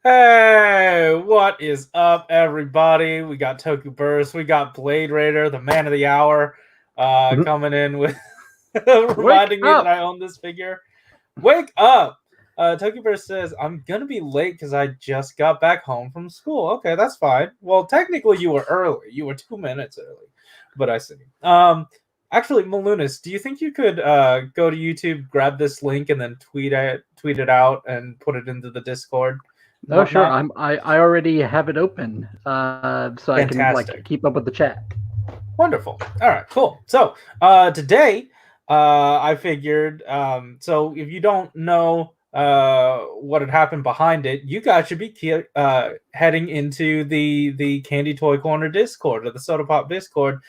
Hey, what is up, everybody? We got Toku Burst, we got Blade Raider, the man of the hour, coming in with Wake reminding me that up! I own this figure. Wake up! Toku Burst says, I'm gonna be late because I just got back home from school. Okay, that's fine. Well, technically, you were early. You were 2 minutes early, but I see. Actually, Malunis, do you think you could go to YouTube, grab this link, and then tweet it out, and put it into the Discord? And Oh, sure. whatnot. I already have it open, so I can Fantastic. keep up with the chat. Wonderful. All right, cool. So today, I figured, so if you don't know what had happened behind it, you guys should be heading into the Candy Toy Corner Discord or the Soda Pop Discord,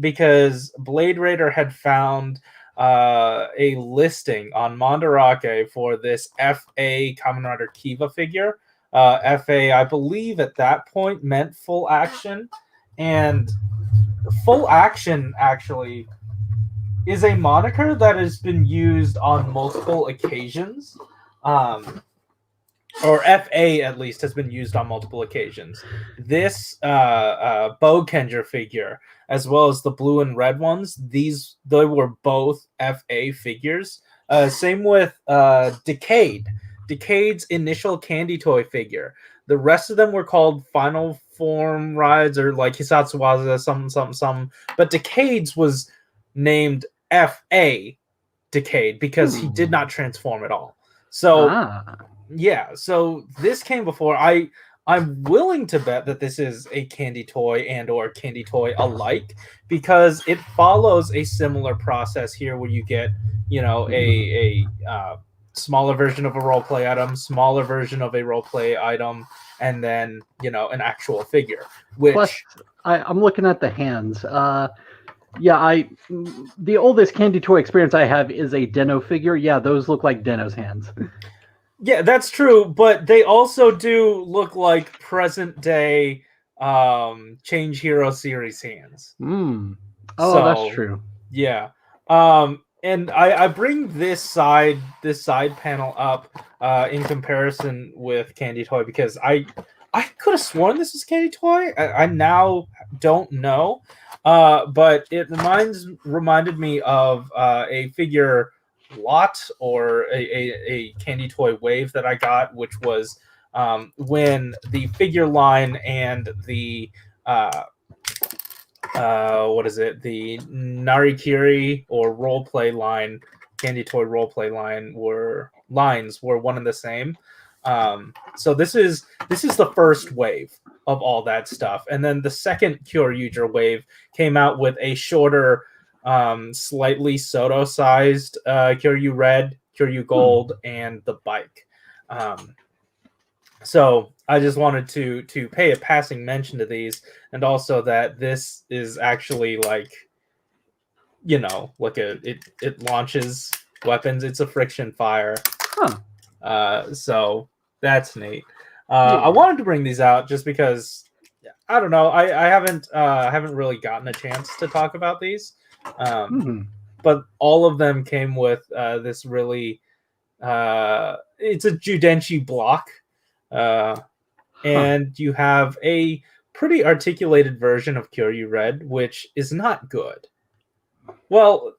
because Blade Raider had found a listing on Mandarake for this FA Kamen Rider Kiva figure. FA, I believe, at that point meant full action, and full action actually is a moniker that has been used on multiple occasions. Or FA at least has been used on multiple occasions. This Bokenger figure, as well as the blue and red ones, they were both FA figures. Same with Decade. Decade's initial Candy Toy figure. The rest of them were called Final Form Rides or like Hisatsuwaza, some. But Decade's was named FA Decade because he did not transform at all. So yeah, so this came before. I'm willing to bet that this is a Candy Toy and or Candy Toy alike, because it follows a similar process here where you get, a smaller version of a role play item, smaller version of a role play item, and then an actual figure. Which Plus, I'm looking at the hands. Yeah, the oldest Candy Toy experience I have is a Deno figure. Yeah, those look like Deno's hands. Yeah, that's true, but they also do look like present day Change Hero series hands. Oh, So, that's true. Yeah. And I bring this side panel up in comparison with Candy Toy because I could have sworn this is Candy Toy. I now don't know. But it reminded me of a figure lot or a Candy Toy wave that I got, which was when the figure line and the what is it? The Narikiri or roleplay line, Candy Toy roleplay line were one and the same. So this is the first wave of all that stuff, and then the second Kyoryuger wave came out with a shorter, slightly Soto-sized Kyoryu Red, Kyoryu Gold, and the bike. So I just wanted to pay a passing mention to these, and also that this is actually like, it launches weapons. It's a friction fire. So that's neat. I wanted to bring these out just because I don't know. I haven't really gotten a chance to talk about these, but all of them came with this really. It's a Judenchi block. And you have a pretty articulated version of Kyoryu Red, which is not good. Well,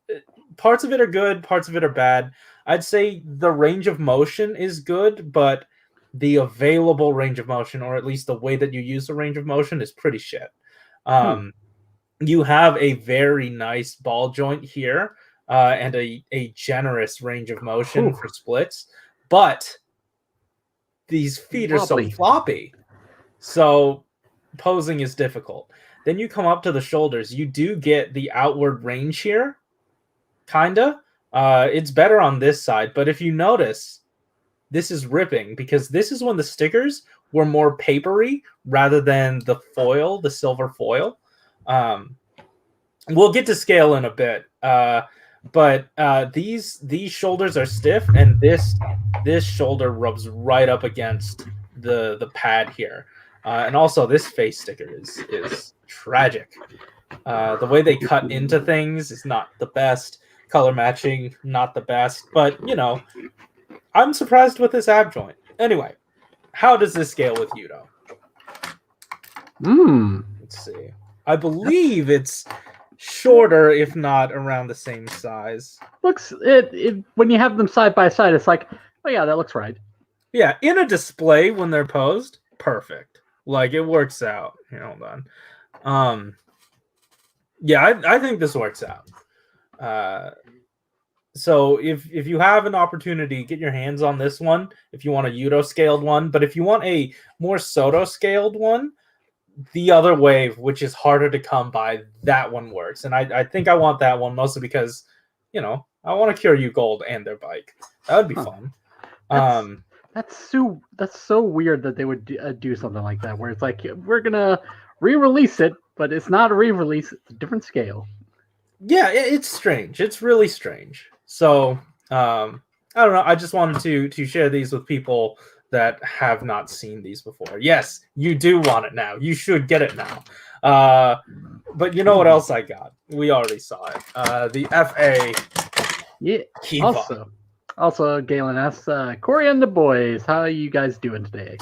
parts of it are good, parts of it are bad. I'd say the range of motion is good, but the available range of motion, or at least the way that you use the range of motion, is pretty shit. You have a very nice ball joint here, and a generous range of motion for splits, but these feet are so floppy, so posing is difficult. Then you come up to the shoulders. You do get the outward range here, kinda. It's better on this side, but if you notice, this is ripping because this is when the stickers were more papery rather than the foil, the silver foil. We'll get to scale in a bit, but these shoulders are stiff, and this shoulder rubs right up against the pad here, and also this face sticker is tragic. The way they cut into things is not the best. Color matching, not the best, but I'm surprised with this ab joint. Anyway, how does this scale with Yudo? Let's see. I believe it's shorter, if not around the same size. Looks it when you have them side by side, it's like, oh yeah, that looks right. Yeah, in a display when they're posed, perfect. Like it works out. Here, hold on. Yeah, I think this works out. So if you have an opportunity, get your hands on this one if you want a Yudo scaled one. But if you want a more Soto scaled one, the other wave, which is harder to come by, that one works. And I think I want that one mostly because, I want to Cure You Gold and their bike. That would be fun. That's so weird that they would do something like that, where it's like, we're gonna re-release it, but it's not a re-release; it's a different scale. Yeah, it's strange. It's really strange. So I don't know. I just wanted to share these with people that have not seen these before. Yes, you do want it now. You should get it now. But you know what else I got? We already saw it. The FA. Yeah. Kiva. Also, Galen asks, Corey and the boys, how are you guys doing today?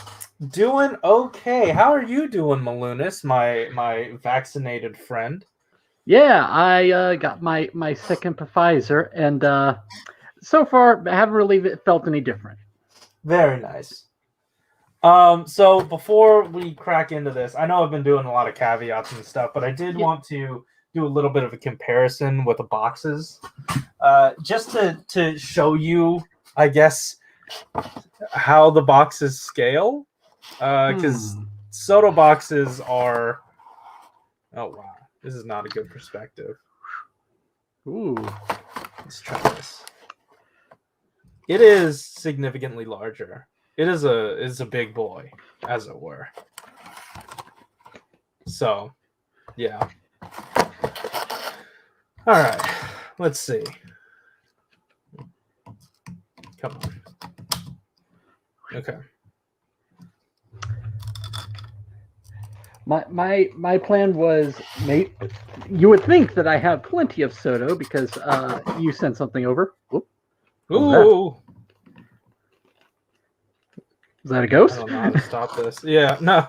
Doing okay. How are you doing, Malunis, my vaccinated friend? Yeah, I got my second Pfizer, and so far I haven't really felt any different. Very nice. So before we crack into this, I know I've been doing a lot of caveats and stuff, but I did want to do a little bit of a comparison with the boxes, just to show you, I guess, how the boxes scale, because Soto boxes are. Oh wow, this is not a good perspective. Ooh, let's try this. It is significantly larger. It is a big boy, as it were. So, yeah. All right, let's see. Come on. Okay. My plan was, you would think that I have plenty of Soto because you sent something over. Whoop. Ooh. Is that a ghost? I don't know how to stop this. Yeah, no.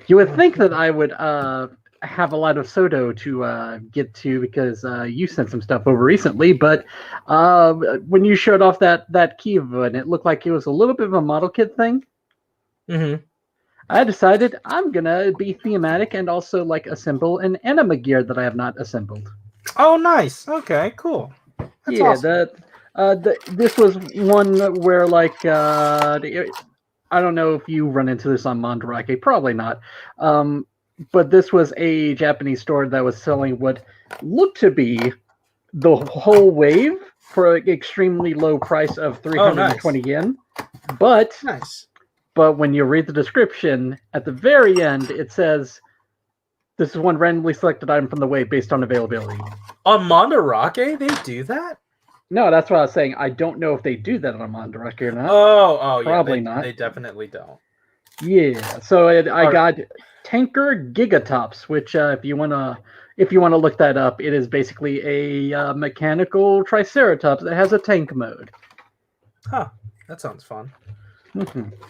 You would think that I would have a lot of Soto to get to because you sent some stuff over recently, but when you showed off that Kiva and it looked like it was a little bit of a model kit thing, I decided I'm gonna be thematic and also like assemble an anima gear that I have not assembled. Oh, nice. Okay, cool. That's awesome. This was one where like I don't know if you run into this on Mandarake, probably not. But this was a Japanese store that was selling what looked to be the whole wave for an extremely low price of 320 yen. But when you read the description, at the very end, it says, this is one randomly selected item from the wave based on availability. On Mandarake, they do that? No, that's what I was saying. I don't know if they do that on Mandarake or not. Probably not. They definitely don't. Yeah, so I got Tanker Gigatops, which if you wanna look that up, it is basically a mechanical Triceratops that has a tank mode. Huh, that sounds fun.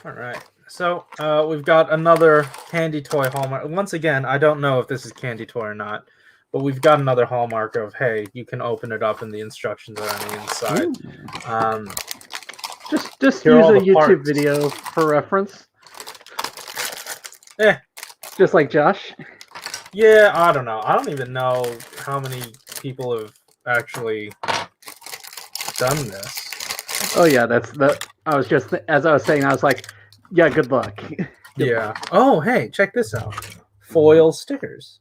All right, so we've got another Candy Toy Hallmark. Once again, I don't know if this is Candy Toy or not, but we've got another hallmark of, hey, you can open it up and the instructions are on the inside. Just use a YouTube video for reference. Just like Josh. Yeah, I don't know. I don't even know how many people have actually done this. Oh yeah, I was just, as I was saying, I was like, yeah, good luck. Yeah. Oh, hey, check this out. Foil stickers.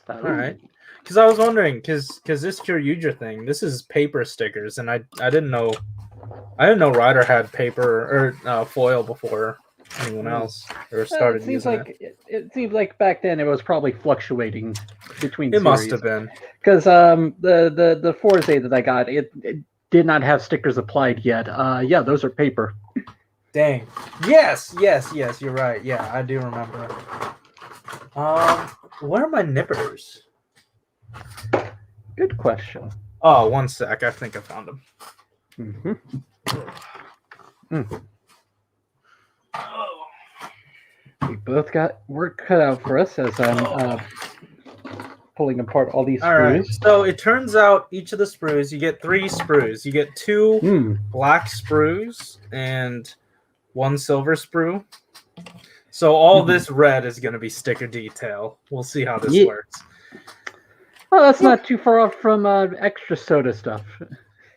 All right. Because I was wondering, because this Kyryuja thing, this is paper stickers, and I didn't know Ryder had paper or foil before anyone else or started using it. It seems like back then it was probably fluctuating between. It must have been, because the Forze that I got, it did not have stickers applied yet. Yeah, those are paper. Dang. Yes, you're right. Yeah, I do remember. Where are my nippers? Good question. Oh, one sec. I think I found them. Mm-hmm. Mm. We both got work cut out for us as I'm pulling apart all these All right. sprues. So it turns out each of the sprues, you get 3 sprues. You get 2 Mm. black sprues and 1 silver sprue. So all this red is going to be sticker detail. We'll see how this works. Well, that's not too far off from extra soda stuff.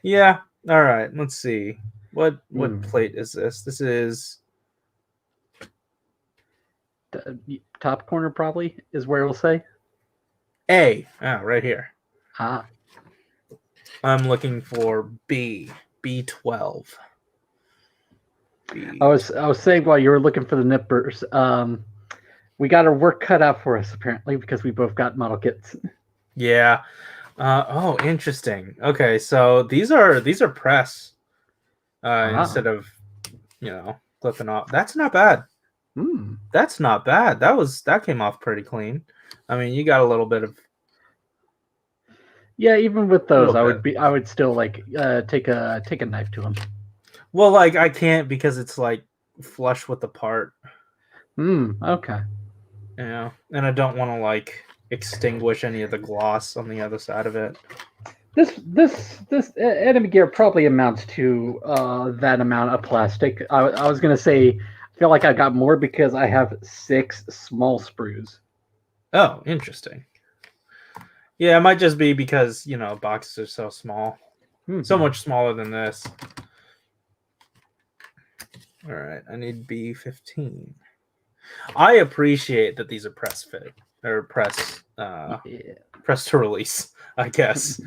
Yeah. All right. Let's see. What plate is this? This is The top corner probably is where it'll say A. Oh, right here. Ah. I'm looking for B. B12. I was saying while you were looking for the nippers, we got our work cut out for us apparently because we both got model kits. Yeah. Oh, interesting. Okay, so these are press instead of clipping off. That's not bad. That's not bad. That came off pretty clean. I mean, you got a little bit of. Yeah, even with those, I would still like take a knife to them. Well, like I can't because it's like flush with the part. Okay. Yeah, and I don't want to like extinguish any of the gloss on the other side of it. This enemy gear probably amounts to that amount of plastic. I was gonna say, I feel like I got more because I have 6 small sprues. Oh, interesting. Yeah, it might just be because boxes are so small, so much smaller than this. All right, I need B15. I appreciate that these are press fit or press to release, I guess.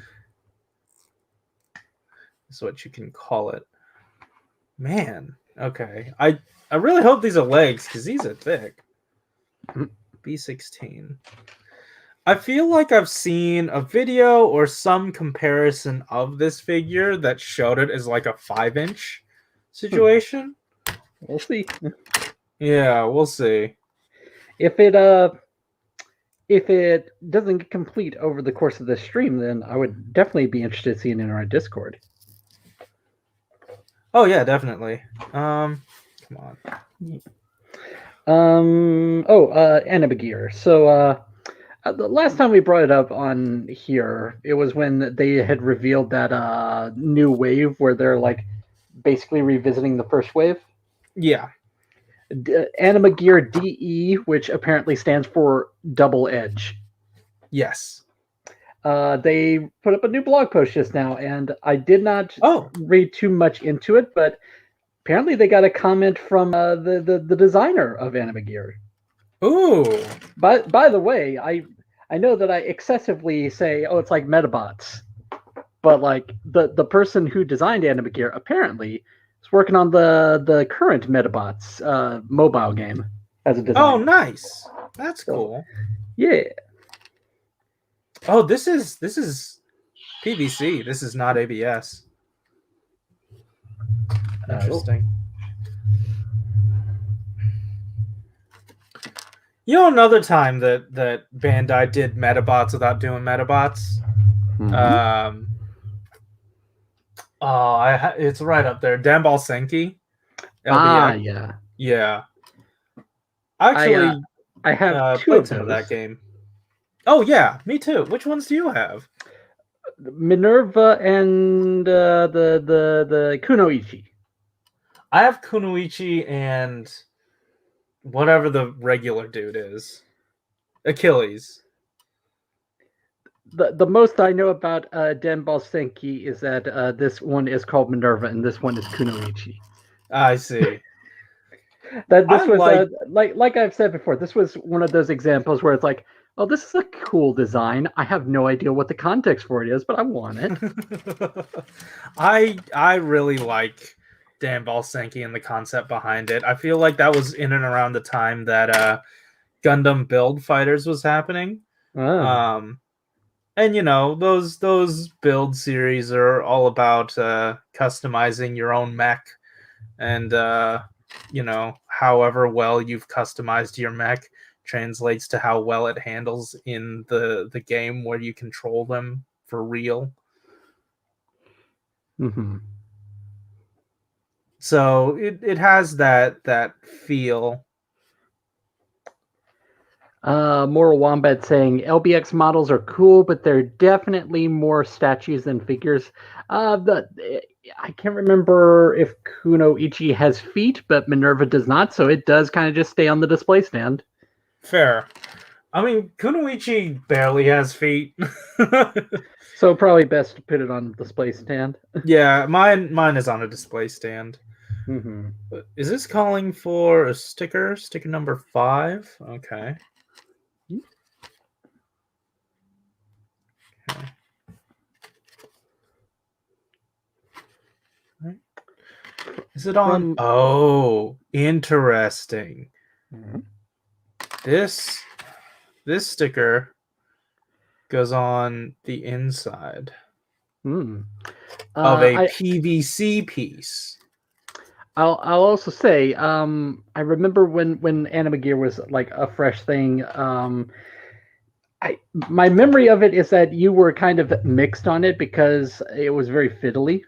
Is what you can call it. Man, okay. I really hope these are legs because these are thick. B16. I feel like I've seen a video or some comparison of this figure that showed it as like a 5-inch situation. We'll see. Yeah, we'll see. If it doesn't get complete over the course of this stream, then I would definitely be interested in seeing it in our Discord. Oh yeah, definitely. Come on. Anabagir. So the last time we brought it up on here, it was when they had revealed that new wave where they're like basically revisiting the first wave. Yeah. Animagear DE, which apparently stands for Double Edge. Yes. They put up a new blog post just now, and I did not read too much into it, but apparently they got a comment from the designer of Animagear. Ooh. By the way, I know that I excessively say, oh, it's like Metabots, but like the person who designed Animagear apparently is working on the current Metabots mobile game as a designer. Oh, nice. That's cool. Yeah. Oh, this is PVC. This is not ABS. Interesting. You know, another time that Bandai did Metabots without doing Metabots. It's right up there. Damball Senki. LBX. Yeah. Actually, I have 2 played of some those. of that game. Oh yeah, me too. Which ones do you have? Minerva and the Kunoichi. I have Kunoichi and whatever the regular dude is. Achilles. The most I know about Denball Senki is that this one is called Minerva and this one is Kunoichi. I see. That this was like I've said before, this was one of those examples where it's like, oh, this is a cool design. I have no idea what the context for it is, but I want it. I really like Damball Senki and the concept behind it. I feel like that was in and around the time that Gundam Build Fighters was happening. And those build series are all about customizing your own mech, and however well you've customized your mech translates to how well it handles in the game where you control them for real. So it has that feel. Moral Wombat saying LBX models are cool, but they're definitely more statues than figures. I can't remember if Kunoichi has feet, but Minerva does not, so it does kind of just stay on the display stand. Fair. I mean, Kunoichi barely has feet. So probably best to put it on the display stand. Yeah, mine is on a display stand. Mm-hmm. Is this calling for a sticker? Sticker number 5? Okay. Okay. Is it on? Oh, interesting. Mm-hmm. This sticker goes on the inside of a PVC piece. I'll also say, I remember when Anima Gear was like a fresh thing. My memory of it is that you were kind of mixed on it because it was very fiddly, a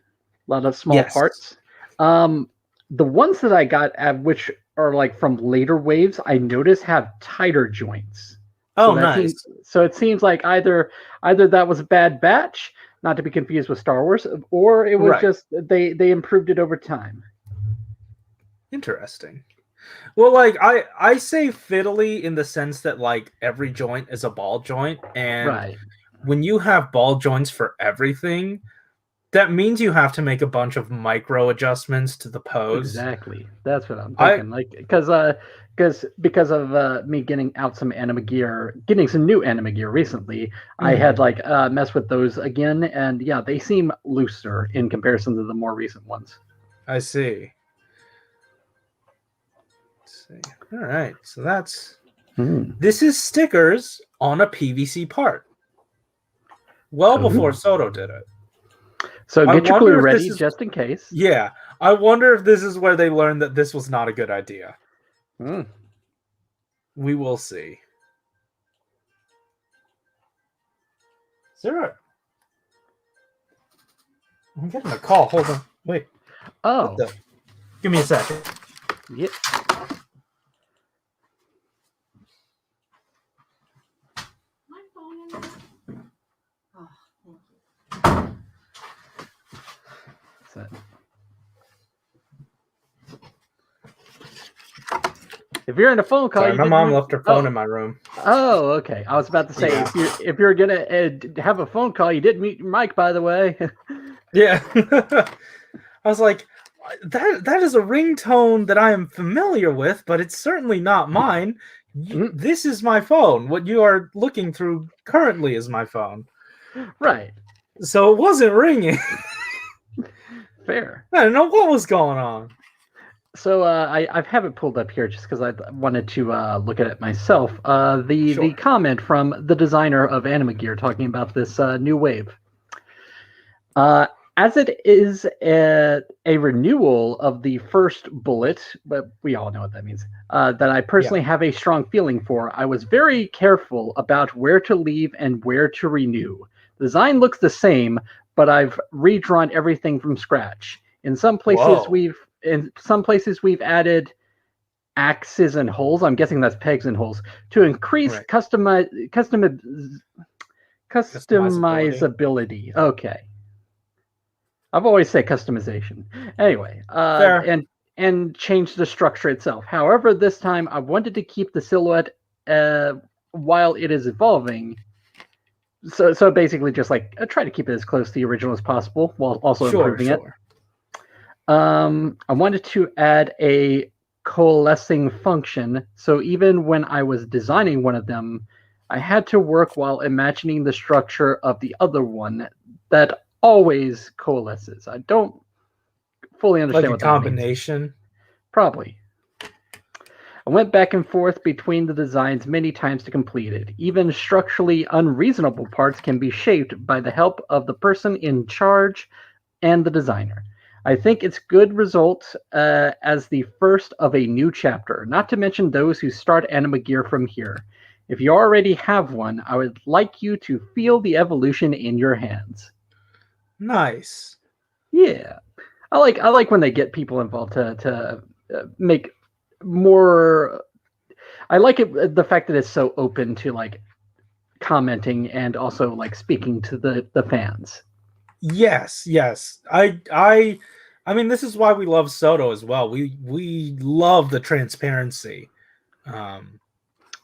lot of small parts. The ones that I got, which are like from later waves, I noticed have tighter joints. Oh, nice. So it seems like either that was a bad batch, not to be confused with Star Wars, or it was just they improved it over time. Interesting. Well, like I say fiddly in the sense that like every joint is a ball joint, and when you have ball joints for everything, that means you have to make a bunch of micro adjustments to the pose. Exactly. That's what I'm thinking. Because of me getting out some Anima Gear, getting some new Anima Gear recently, I had messed with those again, and yeah, they seem looser in comparison to the more recent ones. I see. Let's see. All right, so that's this is stickers on a PVC part. Well before Soto did it. So get your glue ready just in case. Yeah, I wonder if this is where they learned that this was not a good idea. We will see. Sarah, I'm getting a call. Hold on. Wait. Oh. Give me a second. Yep. My phone in there? Oh, thank you. If you're in a phone call, sorry, my mom left her phone in my room. Oh, okay. I was about to say if you're gonna have a phone call, you didn't mute your mic, by the way. Yeah, I was like, that is a ringtone that I am familiar with, but it's certainly not mine. This is my phone. What you are looking through currently is my phone. Right. So it wasn't ringing. Fair. I don't know what was going on. So I have it pulled up here just because I wanted to look at it myself. The comment from the designer of Anima Gear talking about this new wave. As it is a renewal of the first bullet, but we all know what that means, that I personally have a strong feeling for, I was very careful about where to leave and where to renew. The design looks the same, but I've redrawn everything from scratch. In some places we've added axes and holes. I'm guessing that's pegs and holes to increase customizability. Okay. I've always said customization. Anyway, and change the structure itself. However, this time I wanted to keep the silhouette while it is evolving. So basically, just like try to keep it as close to the original as possible while also improving it. I wanted to add a coalescing function, so even when I was designing one of them, I had to work while imagining the structure of the other one that always coalesces. I don't fully understand what that means. Like a combination? Probably. I went back and forth between the designs many times to complete it. Even structurally unreasonable parts can be shaped by the help of the person in charge and the designer. I think it's good result as the first of a new chapter, not to mention those who start Anima Gear from here. If you already have one, I would like you to feel the evolution in your hands. Nice. Yeah. I like when they get people involved to make more. I like it the fact that it's so open to like commenting and also like speaking to the fans. Yes. I mean, this is why we love Soto as well. We love the transparency.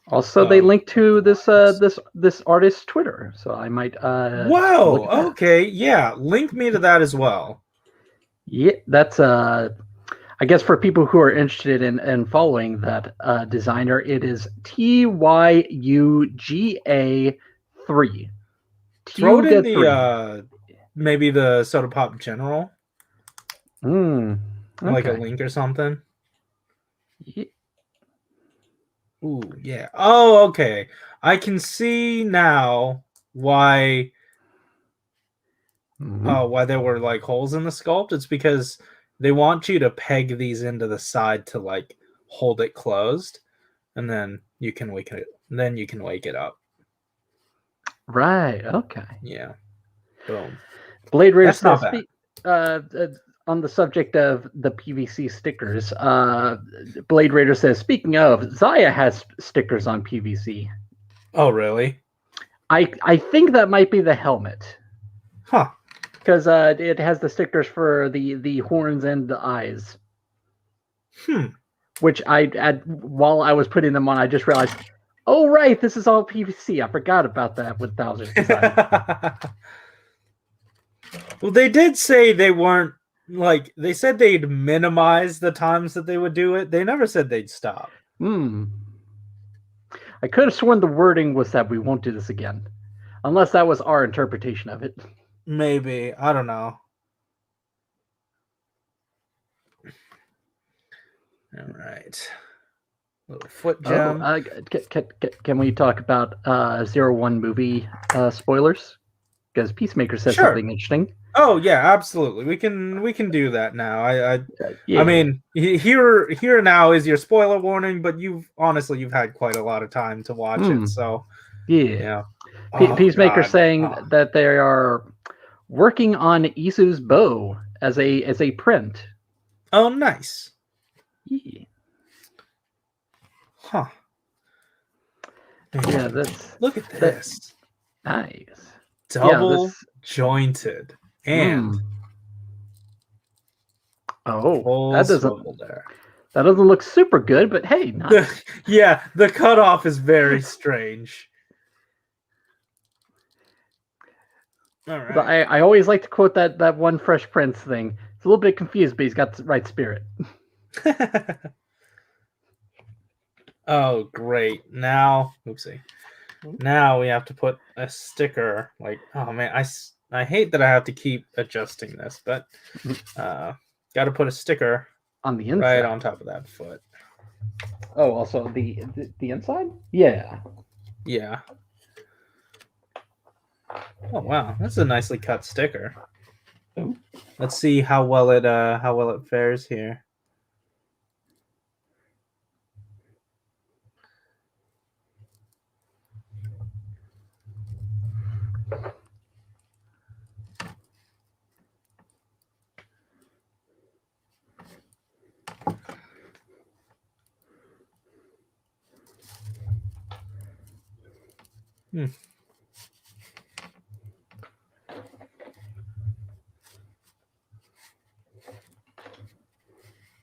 Also, they link to of the this lines. this artist's Twitter, so I might look Whoa. at that. Okay. Yeah. Link me to that as well. Yeah, that's I guess for people who are interested in following that designer, it is TYUGA3. Throw it in Tyuga3. the maybe the Soda Pop General, like a Okay. link or something. Yeah. Ooh, yeah. Oh, okay. I can see now why why there were like holes in the sculpt. It's because they want you to peg these into the side to like hold it closed, and then you can wake it. Then you can wake it up. Right. Okay. Yeah. Boom. Blade Raider That's not says, bad. on the subject of the PVC stickers, Blade Raider says, speaking of, Zaya has stickers on PVC. Oh, really? I think that might be the helmet. Huh. Because it has the stickers for the horns and the eyes. Which while I was putting them on, I just realized, oh right, this is all PVC. I forgot about that with Bowser's design. Well, they did say they weren't like they said they'd minimize the times that they would do it. They never said they'd stop. I could have sworn the wording was that we won't do this again, unless that was our interpretation of it. Maybe. I don't know. All right. Little foot gem. Can we talk about 01 movie spoilers? Because Peacemaker said Sure. something interesting. Oh yeah, absolutely. We can do that now. Yeah. I mean, here now is your spoiler warning, but you've had quite a lot of time to watch it, so yeah. Oh, Peacemaker God. saying that they are working on Isu's bow as a print. Oh, nice. Yeah. Huh. Yeah, look at this. Nice. Double jointed and that swivel there. That doesn't look super good, but hey, nice. Yeah, the cutoff is very strange. All right. I always like to quote that one Fresh Prince thing. It's a little bit confused, but he's got the right spirit. Oh, great. Now, oopsie. Now we have to put a sticker. Like, oh man, I hate that I have to keep adjusting this, but got to put a sticker on the inside, right on top of that foot. Oh, also the inside? Yeah. Yeah. Oh wow, that's a nicely cut sticker. Ooh. Let's see how well it fares here.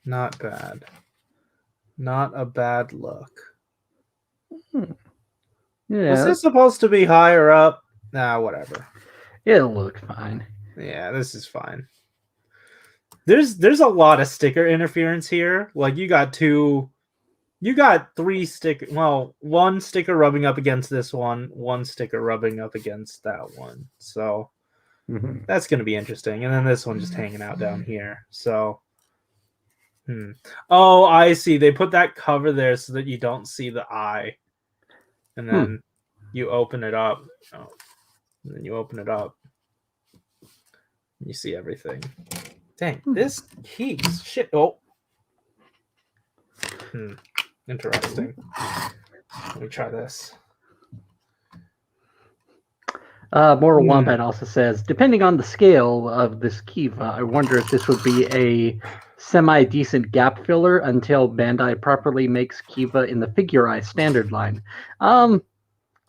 Not bad. Not a bad look. Yeah. Was this supposed to be higher up? Nah, whatever. It'll look fine. Yeah, this is fine. There's a lot of sticker interference here. Like you got three sticker. Well, one sticker rubbing up against this one sticker rubbing up against that one. So that's going to be interesting. And then this one just hanging out down here. So, oh, I see. They put that cover there so that you don't see the eye. And then you open it up. Oh, and then you open it up. And you see everything. Dang, this keeps shit. Oh. Interesting. Let me try this. Moral Wombat also says, depending on the scale of this Kiva, I wonder if this would be a semi-decent gap filler until Bandai properly makes Kiva in the Figure-Eye standard line. I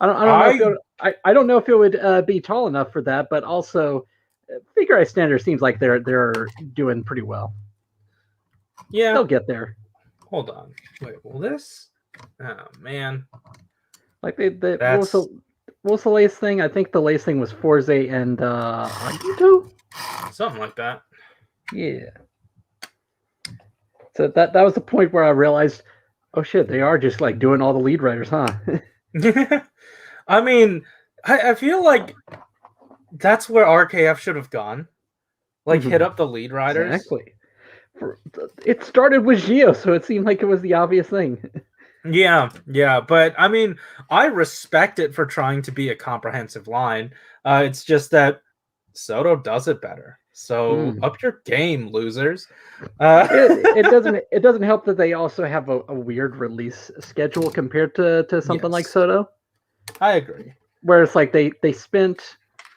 don't know if I don't know if it would be tall enough for that, but also Figure-Eye standard seems like they're doing pretty well. Yeah, they'll get there. Hold on, wait, will this? Oh man, like what was the latest thing? I think the latest thing was Forza and Agito? Something like that. Yeah. So that was the point where I realized, oh shit, they are just like doing all the lead writers, huh? I mean, I feel like that's where RKF should have gone. Like, hit up the lead writers. Exactly. It started with Gio, so it seemed like it was the obvious thing. Yeah, but I mean, I respect it for trying to be a comprehensive line. It's just that Soto does it better. So up your game, losers. It doesn't help that they also have a weird release schedule compared to something like Soto. I agree. Where it's like they spent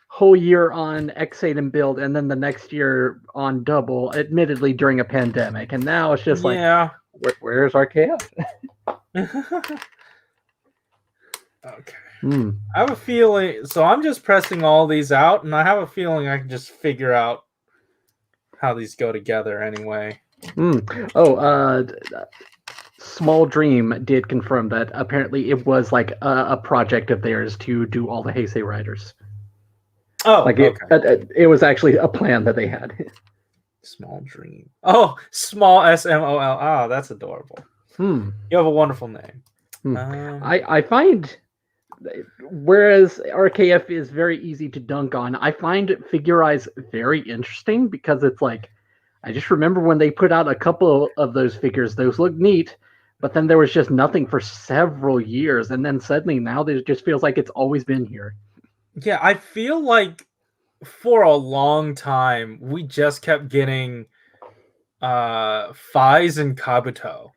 whole year on X8 and build, and then the next year on double, admittedly during a pandemic, and now it's just like, where's RKF? Okay. I have a feeling, so I'm just pressing all these out, and I have a feeling I can just figure out how these go together anyway. Small Dream did confirm that apparently it was like a project of theirs to do all the Heisei riders. Oh, like it was actually a plan that they had. Small Dream. Oh, small SMOL. Ah, that's adorable. You have a wonderful name. I find, whereas RKF is very easy to dunk on, I find Figure Eyes very interesting because it's like, I just remember when they put out a couple of those figures, those looked neat, but then there was just nothing for several years, and then suddenly now it just feels like it's always been here. Yeah, I feel like for a long time we just kept getting Faiz and Kabuto.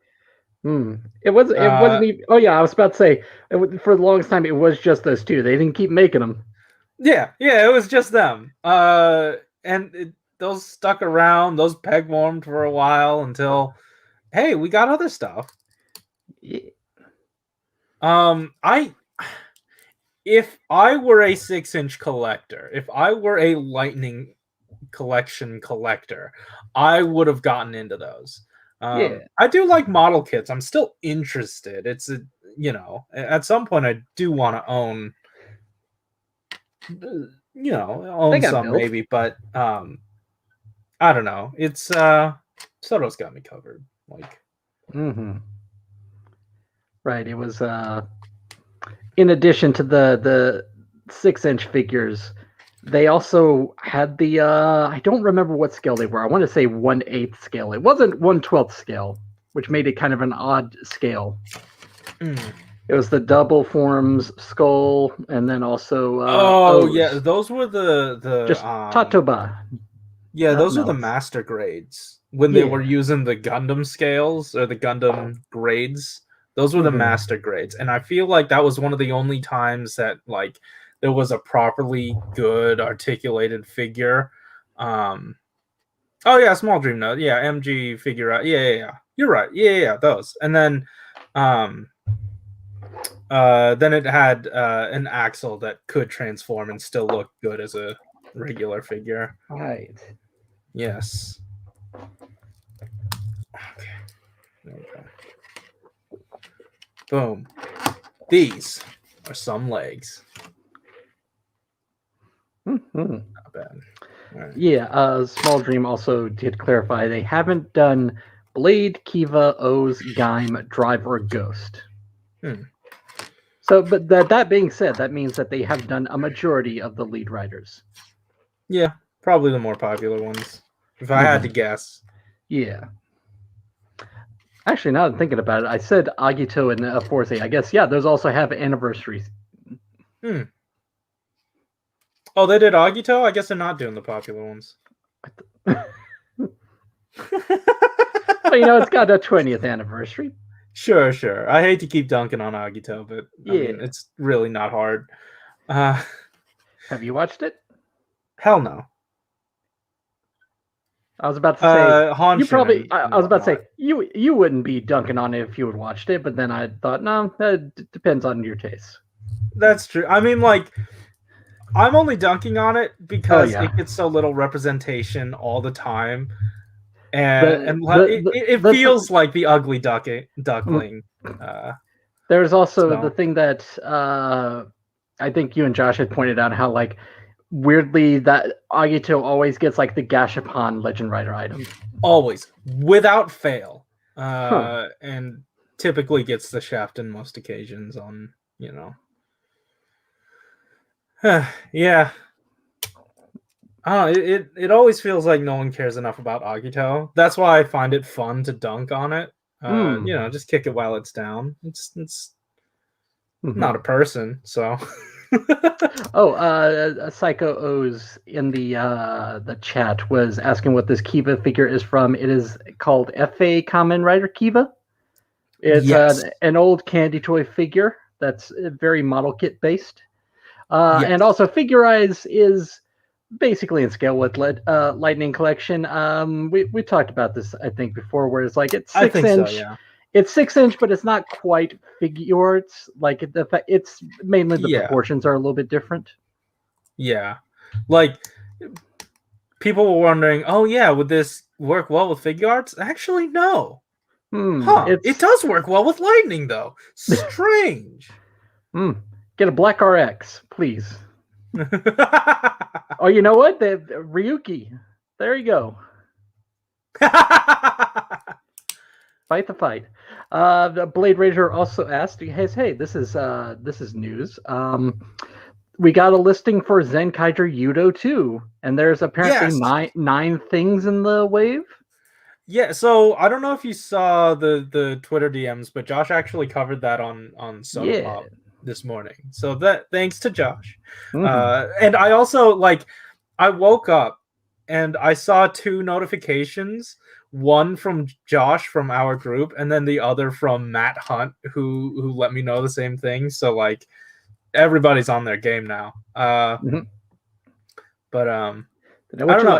It wasn't even. Oh yeah, I was about to say for the longest time it was just those two. They didn't keep making them. Yeah, it was just them. Those stuck around. Those peg warmed for a while until, hey, we got other stuff. Yeah. If I were a 6-inch collector, if I were a Lightning collection collector, I would have gotten into those. I do like model kits. I'm still interested. It's at some point I do want to own, some maybe, but I don't know. It's Soto's got me covered. Like, right. It was in addition to the 6-inch figures, they also had the I don't remember what scale they were. I want to say 1/8 scale. It wasn't 1/12 scale, which made it kind of an odd scale. It was the double forms skull, and then also yeah, those were the just Tatoba. Yeah, those were the master grades when they were using the Gundam scales or the Gundam grades. Those were the master grades, and I feel like that was one of the only times that like there was a properly good articulated figure. Oh yeah, Small Dream Note. Yeah, MG figure out. Yeah. You're right. Yeah, those. And then it had an axle that could transform and still look good as a regular figure. Right. Yes. Okay. There we go. Boom. These are some legs. Not bad. Right. Yeah, Small Dream also did clarify they haven't done Blade, Kiva, O's, Gaim, Drive, or Ghost. So, but that being said, that means that they have done a majority of the lead writers. Yeah, probably the more popular ones, if I had to guess. Yeah. Actually, now that I'm thinking about it, I said Agito and Forza. I guess, those also have anniversaries. Oh, they did Agito? I guess they're not doing the popular ones. Well, it's got a 20th anniversary. Sure. I hate to keep dunking on Agito, but I mean, it's really not hard. Have you watched it? Hell no. I was about to say you Hanshin probably. and I was about to say whatnot. you wouldn't be dunking on it if you had watched it, but then I thought no, that depends on your taste. That's true. I mean, like, I'm only dunking on it because yeah. it gets so little representation all the time, The it feels like the ugly duckling. There's also So. the thing that I think you and Josh had pointed out how like weirdly that Agito always gets like the Gashapon Legend Rider item. Always, without fail. Huh. And typically gets the shaft in most occasions on, you know. Yeah. It always feels like no one cares enough about Agito. That's why I find it fun to dunk on it. You know, just kick it while it's down. It's not a person, so. Psycho O's in the chat was asking what this Kiva figure is from. It is called FA Kamen Rider Kiva. It's yes. An old candy toy figure that's very model kit based. Yes. And also Figure Eyes is basically in scale with Lightning Collection. We talked about this I think before, where it's like it's 6-inch. So, yeah. It's 6-inch, but it's not quite figure. It's like it's mainly the proportions are a little bit different. Yeah, like people were wondering, oh yeah, would this work well with figure arts? Actually, no. It does work well with Lightning though. Strange. Get a Black RX, please. Oh, you know what? The Ryuki. There you go. Fight the fight. The Blade Raider also asked, "Hey, this is news. We got a listing for Zenkaiger Yudo 2, and there's apparently nine things in the wave." Yeah, so I don't know if you saw the Twitter DMs, but Josh actually covered that on Soda Pop this morning. So that thanks to Josh. And I also I woke up and I saw 2 notifications. One from Josh from our group, and then the other from Matt Hunt, who let me know the same thing. So like everybody's on their game now. But I don't know.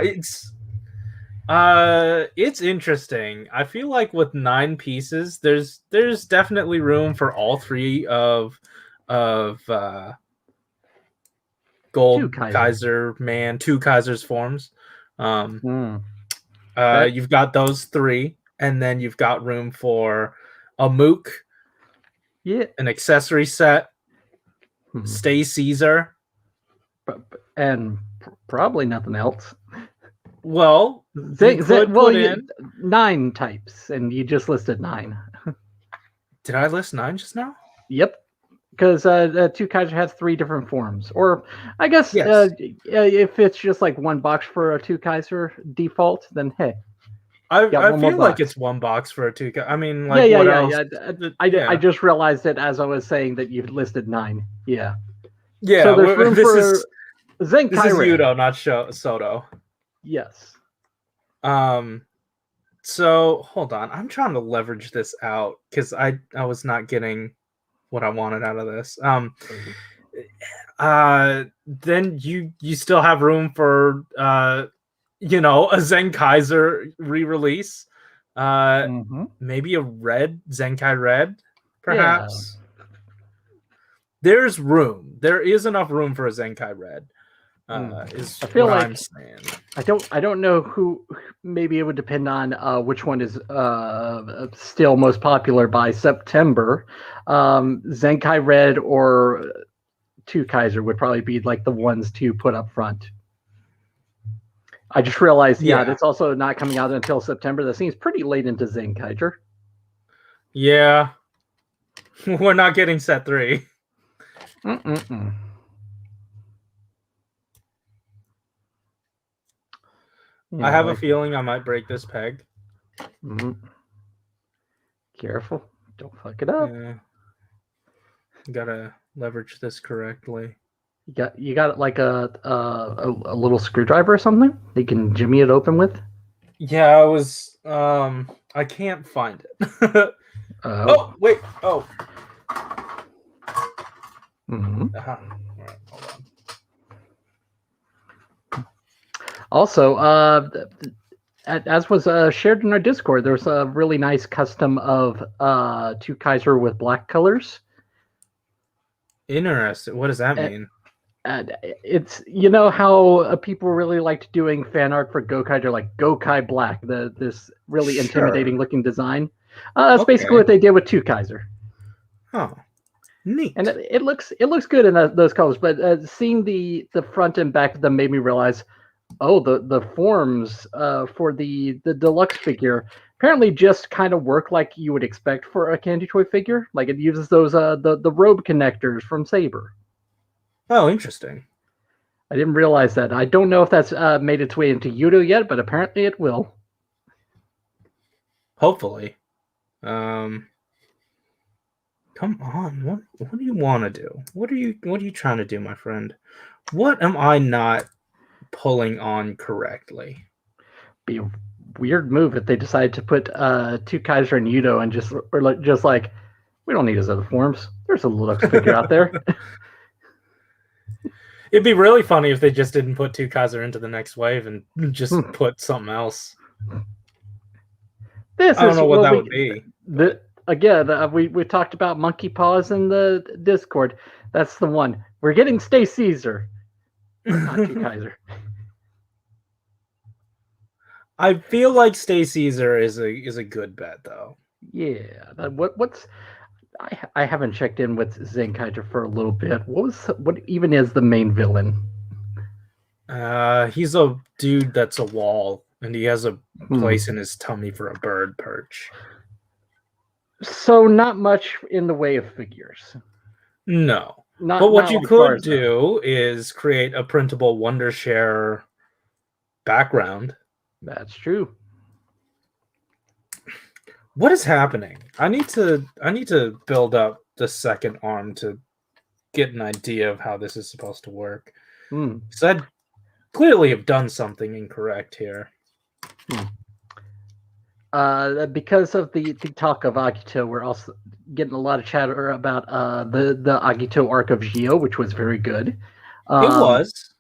It's interesting. I feel like with 9 pieces, there's definitely room for all 3 of Gold Kaiser Man, 2 Kaisers forms. You've got those 3, and then you've got room for a Mook, an accessory set, Stay Caesar, and probably nothing else. Well, you could put in 9 types, and you just listed 9. Did I list 9 just now? Yep. Because 2 Kaiser has 3 different forms, or I guess if it's just like 1 box for a 2 Kaiser default, then hey, I feel like it's 1 box for a 2 Kaiser. I mean, like what else? I just realized it as I was saying that you've listed 9. Yeah. Yeah. So there's room for Zenkai. This is Yudo, not Soto. Yes. So hold on, I'm trying to leverage this out because I was not getting what I wanted out of this. Then you still have room for a Zenkaiser re-release. Maybe a red Zenkai Red, perhaps. Yeah. There's room. There is enough room for a Zenkai Red. Is I feel what like I'm saying. I don't know who. Maybe it would depend on which one is still most popular by September. Zenkai Red or 2 Kaiser would probably be like the ones to put up front. I just realized, that's also not coming out until September. That seems pretty late into Zenkaiger. Yeah, we're not getting set 3. I have a feeling I might break this peg. Careful. Don't fuck it up. Yeah. Gotta leverage this correctly. You got like a little screwdriver or something you can jimmy it open with? Yeah, I was I can't find it. Oh, wait. Oh. All right, hold on. Also, as was shared in our Discord, there's a really nice custom of two Kaiser with black colors. Interesting. What does that Uh, mean? It's you know how people really liked doing fan art for Gokaiger, like Gokai Black, this really Sure. intimidating looking design. That's basically Okay. what they did with two Kaiser, Oh, neat. and it looks good in those colors. But seeing the front and back of them made me realize, oh, the forms for the deluxe figure apparently just kind of work like you would expect for a Candy Toy figure. Like it uses those the robe connectors from Saber. Oh, interesting. I didn't realize that. I don't know if that's made its way into Yudo yet, but apparently it will. Hopefully. Come on. What do you want to do? What are you trying to do, my friend? What am I not pulling on correctly? Be a weird move if they decide to put two Kaiser and Yudo and just like we don't need his other forms. There's a Lux figure out there. It'd be really funny if they just didn't put two Kaiser into the next wave and just put something else. I don't know what that would be. Again, we talked about Monkey Paws in the Discord. That's the one. We're getting Stay Caesar, but not two Kaiser. I feel like Stay Caesar is a good bet though. Yeah. What's I haven't checked in with Zenkaiser for a little bit. What even is the main villain? He's a dude that's a wall, and he has a place in his tummy for a bird perch. So not much in the way of figures. No. Not, but what not you like could do is create a printable Wondershare background. That's true. What is happening? I need to build up the second arm to get an idea of how this is supposed to work. So I clearly have done something incorrect here. Because of the talk of Agito, we're also getting a lot of chatter about the Agito arc of Gio, which was very good. It was.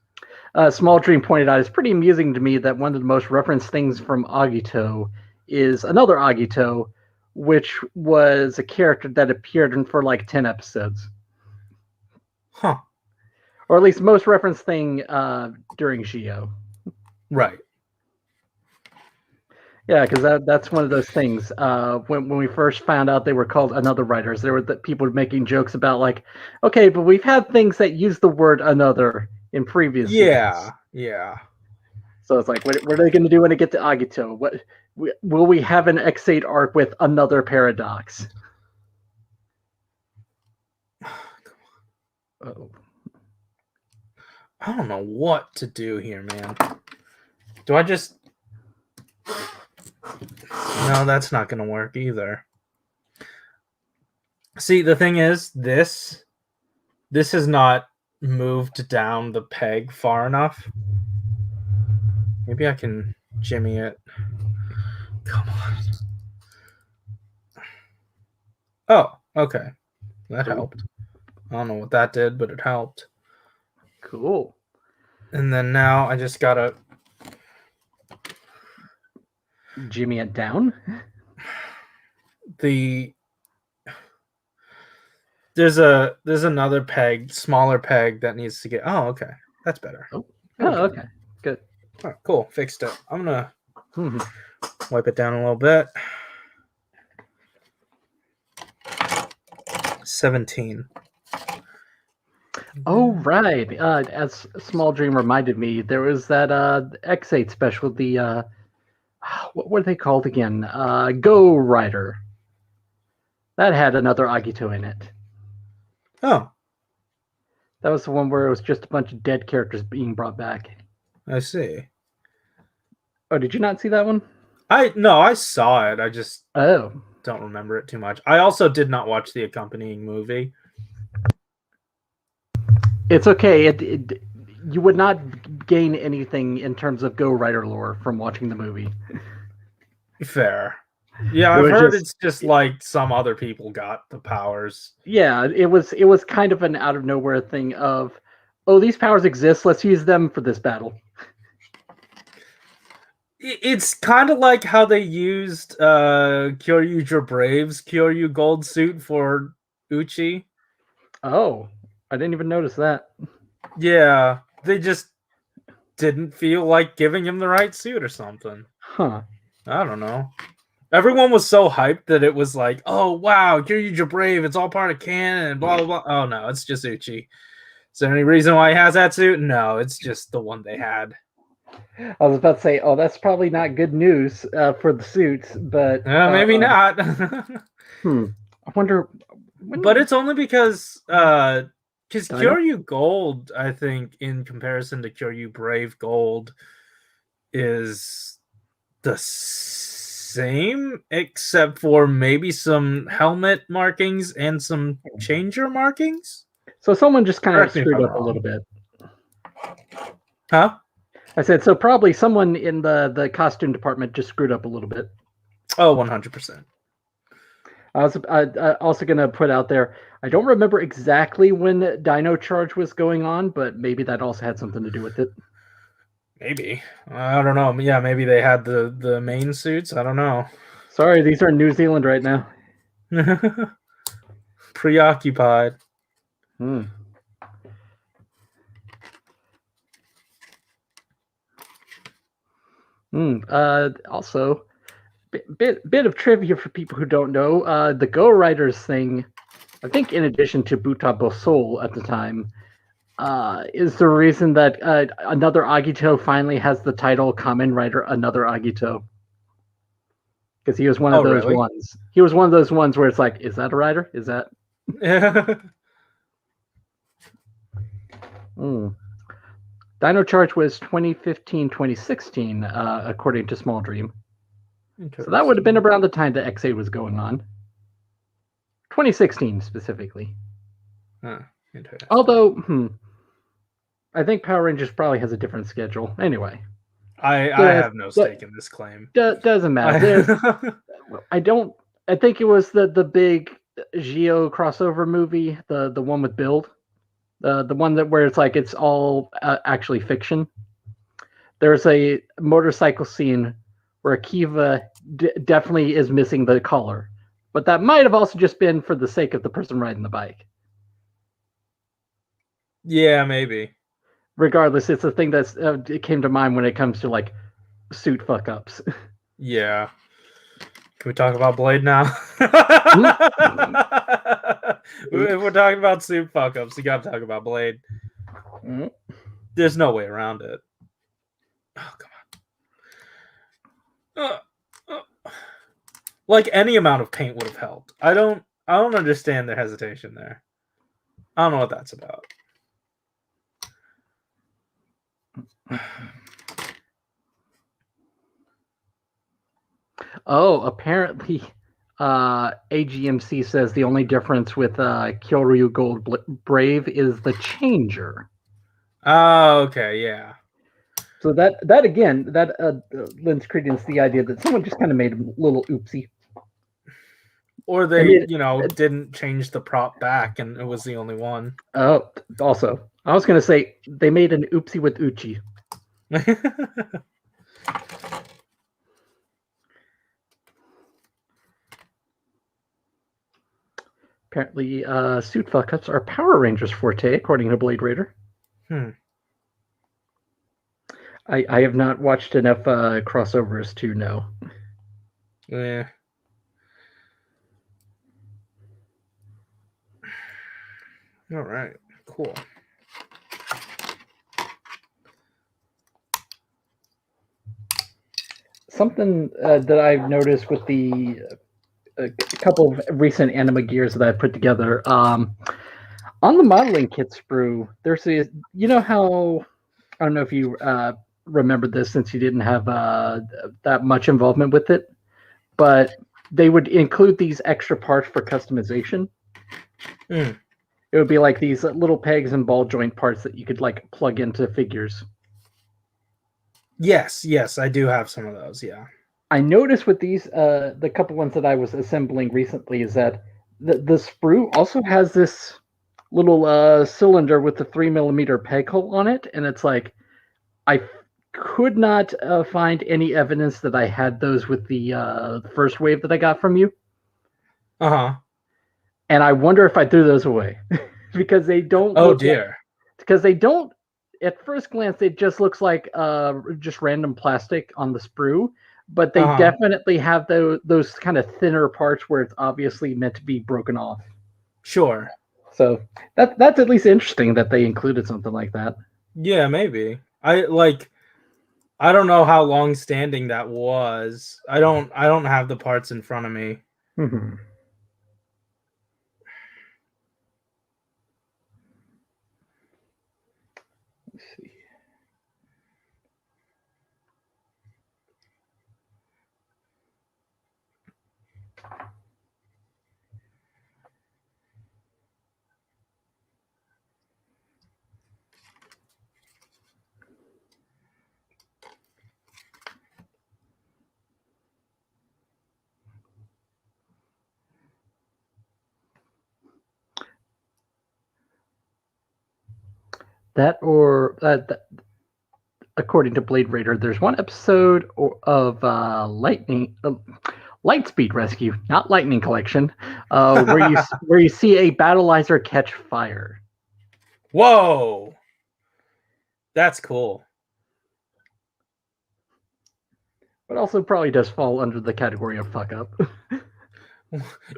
Small Dream pointed out, it's pretty amusing to me that one of the most referenced things from Agito is another Agito, which was a character that appeared in for like 10 episodes. Huh. Or at least most referenced thing during Gio. Right. Yeah, because that's one of those things. When we first found out they were called Another Writers, there were people making jokes about like, okay, but we've had things that use the word another in previous seasons. Yeah. So it's like, what are they going to do when they get to Agito? Will we have an X8 arc with another paradox? Oh. I don't know what to do here, man. Do I just... No, that's not going to work either. See, the thing is, this has not moved down the peg far enough. Maybe I can jimmy it. Come on. Oh, okay. That helped. I don't know what that did, but it helped. Cool. And then now I just gotta jimmy it down. There's another peg, smaller peg that needs to get. Oh, okay, that's better. Oh, okay, good. All right, cool, fixed it. I'm gonna wipe it down a little bit. 17. Oh, right. As Small Dream reminded me, there was that X8 special, the what were they called again? Go Rider. That had another Agito in it. Oh. That was the one where it was just a bunch of dead characters being brought back. I see. Oh, did you not see that one? No, I saw it. I just don't remember it too much. I also did not watch the accompanying movie. It's okay. You would not gain anything in terms of Go Rider lore from watching the movie. Fair. Yeah, I've heard it's just like some other people got the powers. Yeah, it was kind of an out of nowhere thing of, oh, these powers exist, let's use them for this battle. It's kind of like how they used Kyoryuger Brave's Kyoryu Gold suit for Uchi. Oh, I didn't even notice that. Yeah, they just didn't feel like giving him the right suit or something. Huh. I don't know. Everyone was so hyped that it was like, oh wow, Kyoryuger Brave, it's all part of canon and blah blah blah. Oh no, it's just Uchi. Is there any reason why he has that suit? No, it's just the one they had. I was about to say, oh, that's probably not good news for the suits, but Maybe not. I wonder. But it's only because Dino? Kyoryu Gold, I think, in comparison to Kyoryu Brave Gold, is the same, except for maybe some helmet markings and some changer markings. So someone just kind of Correct me if screwed I'm up a little wrong. bit. Huh? I said, so probably someone in the costume department just screwed up a little bit. Oh, 100%. I was also going to put out there, I don't remember exactly when Dino Charge was going on, but maybe that also had something to do with it. Maybe. I don't know. Yeah, maybe they had the main suits. I don't know. Sorry, these are in New Zealand right now. Preoccupied. Also, bit of trivia for people who don't know. The Go Riders thing, I think in addition to Buta Bosol at the time, is the reason that another Agito finally has the title Kamen Rider Another Agito. Because he was one of those really? ones. He was one of those ones where it's like, is that a rider? Is that? Dino Charge was 2015-2016, according to Small Dream. So that would have been around the time that XA was going on. 2016 specifically. Although, I think Power Rangers probably has a different schedule. Anyway. I have no stake in this claim. Doesn't matter. I think it was the big Geo crossover movie, the one with Build. The one where it's like it's all actually fiction. There's a motorcycle scene where Akiva definitely is missing the collar, but that might have also just been for the sake of the person riding the bike. Yeah, maybe. Regardless, it's a thing that it came to mind when it comes to like suit fuck ups. Yeah. Can we talk about Blade now? If we're talking about suit fuck ups, you gotta talk about Blade. There's no way around it. Oh, come on. Like any amount of paint would have helped. I don't understand their hesitation there. I don't know what that's about. Oh, apparently AGMC says the only difference with Kyoryu Gold Brave is the changer. Oh, okay, yeah. So that again, that lends credence to the idea that someone just kind of made a little oopsie. Or they, didn't change the prop back and it was the only one. Oh, also, I was going to say they made an oopsie with Uchi. Apparently, suit fuck-ups are Power Rangers forte, according to Blade Raider. I have not watched enough crossovers to know. Yeah. All right. Cool. Something that I've noticed with the a couple of recent anime gears that I put together. On the modeling kit sprue, there's how I don't know if you remember this since you didn't have that much involvement with it, but they would include these extra parts for customization. It would be like these little pegs and ball joint parts that you could like plug into figures. Yes, I do have some of those, yeah. I noticed with these, the couple ones that I was assembling recently, is that the sprue also has this little cylinder with the 3mm peg hole on it, and it's like I could not find any evidence that I had those with the first wave that I got from you. Uh-huh. And I wonder if I threw those away because they don't. Oh dear. Because they don't. At first glance, it just looks like just random plastic on the sprue, but they definitely have those kind of thinner parts where it's obviously meant to be broken off. Sure. So that's at least interesting that they included something like that. Yeah, maybe. I don't know how long standing that was. I don't have the parts in front of me. Mm-hmm. Let's see. According to Blade Raider, there's one episode of Lightspeed Rescue, not Lightning Collection, where you see a battleizer catch fire. Whoa, that's cool. But also probably does fall under the category of fuck up.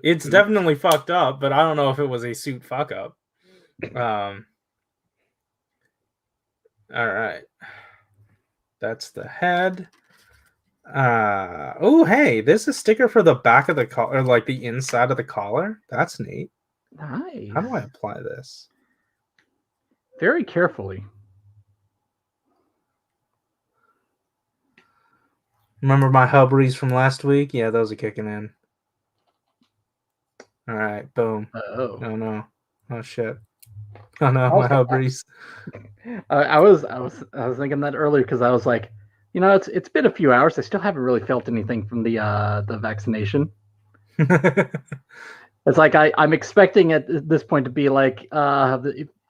It's definitely fucked up, but I don't know if it was a suit fuck up. All right. That's the head. Oh, hey, there's a sticker for the back of the collar, like the inside of the collar. That's neat. Nice. How do I apply this? Very carefully. Remember my hubries from last week? Yeah, those are kicking in. All right, boom. Oh no. Oh shit. Oh no, my hubries. I was thinking that earlier because I was like, it's been a few hours. I still haven't really felt anything from the vaccination. It's like I'm expecting at this point to be like I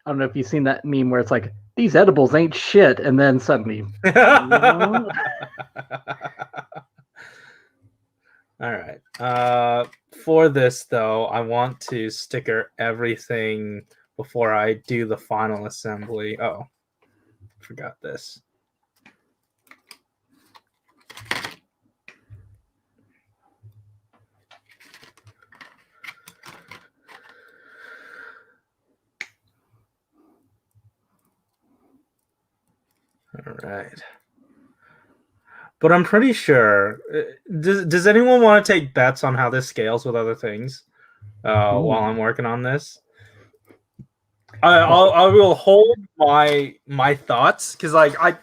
don't know if you've seen that meme where it's like these edibles ain't shit, and then suddenly. All right. For this though, I want to sticker everything before I do the final assembly. Oh, forgot this. All right. But I'm pretty sure. Does anyone want to take bets on how this scales with other things while I'm working on this? I will hold my thoughts because I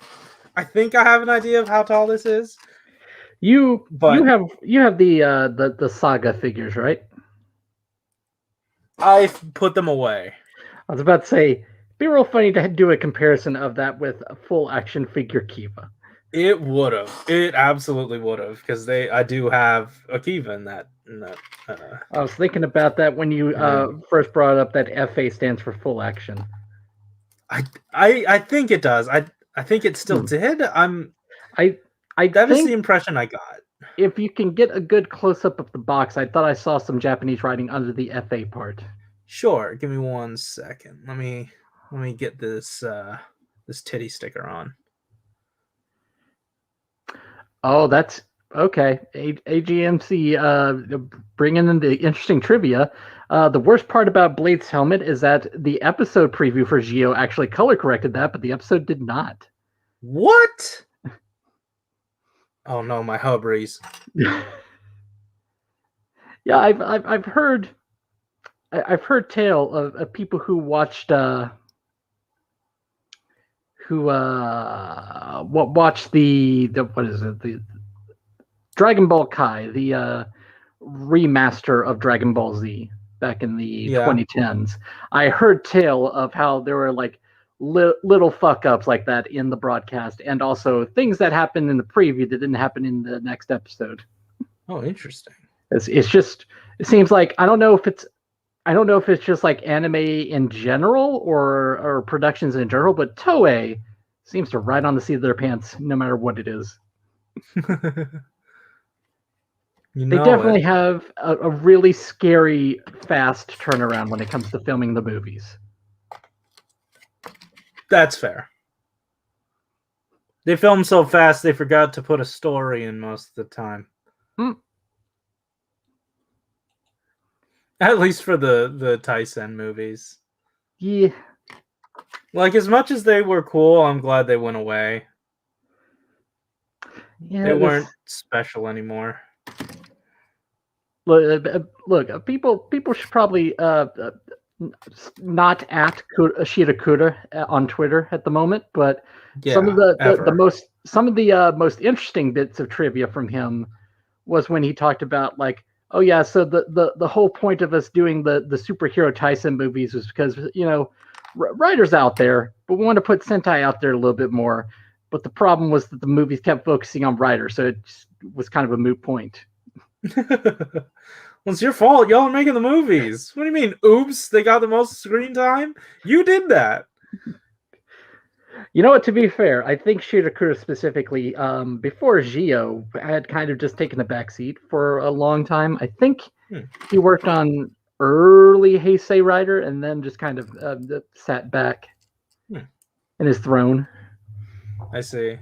think I have an idea of how tall this is. You have the saga figures, right? I've put them away. I was about to say, it'd be real funny to do a comparison of that with a full action figure Kiva. It would have. It absolutely would have because I do have a Kiva in that. I was thinking about that when you first brought up that FA stands for full action. I think it does. I think it still did. That is the impression I got. If you can get a good close up of the box, I thought I saw some Japanese writing under the FA part. Sure, give me 1 second. Let me get this this titty sticker on. Oh, that's okay. AGMC bringing in the interesting trivia. The worst part about Blade's helmet is that the episode preview for Geo actually color corrected that, but the episode did not. What? Oh no, my hubries. Yeah, I've heard tale of people who watched watched the what is it, the Dragon Ball Kai, the remaster of Dragon Ball Z back in the 2010s. I heard tale of how there were like little fuck ups like that in the broadcast, and also things that happened in the preview that didn't happen in the next episode. Oh, interesting. It's just, it seems like I don't know if it's just like anime in general or productions in general, but Toei seems to ride on the seat of their pants, no matter what it is. They definitely have a really scary, fast turnaround when it comes to filming the movies. That's fair. They film so fast they forgot to put a story in most of the time. At least for the Tyson movies. Yeah. Like, as much as they were cool, I'm glad they went away. Yeah, they weren't special anymore. Look, people should probably not at Shida Kuda on Twitter at the moment, but some of the most interesting bits of trivia from him was when he talked about, like, oh yeah, so the whole point of us doing the superhero Tyson movies was because, you know, writers out there, but we want to put Sentai out there a little bit more. But the problem was that the movies kept focusing on writers, so it was kind of a moot point. Well, it's your fault. Y'all are making the movies. What do you mean? Oops, they got the most screen time? You did that. You know what, to be fair, I think Shirakura specifically, before Gio, had kind of just taken a backseat for a long time. I think he worked on early Heisei Rider and then just kind of sat back in his throne. I see.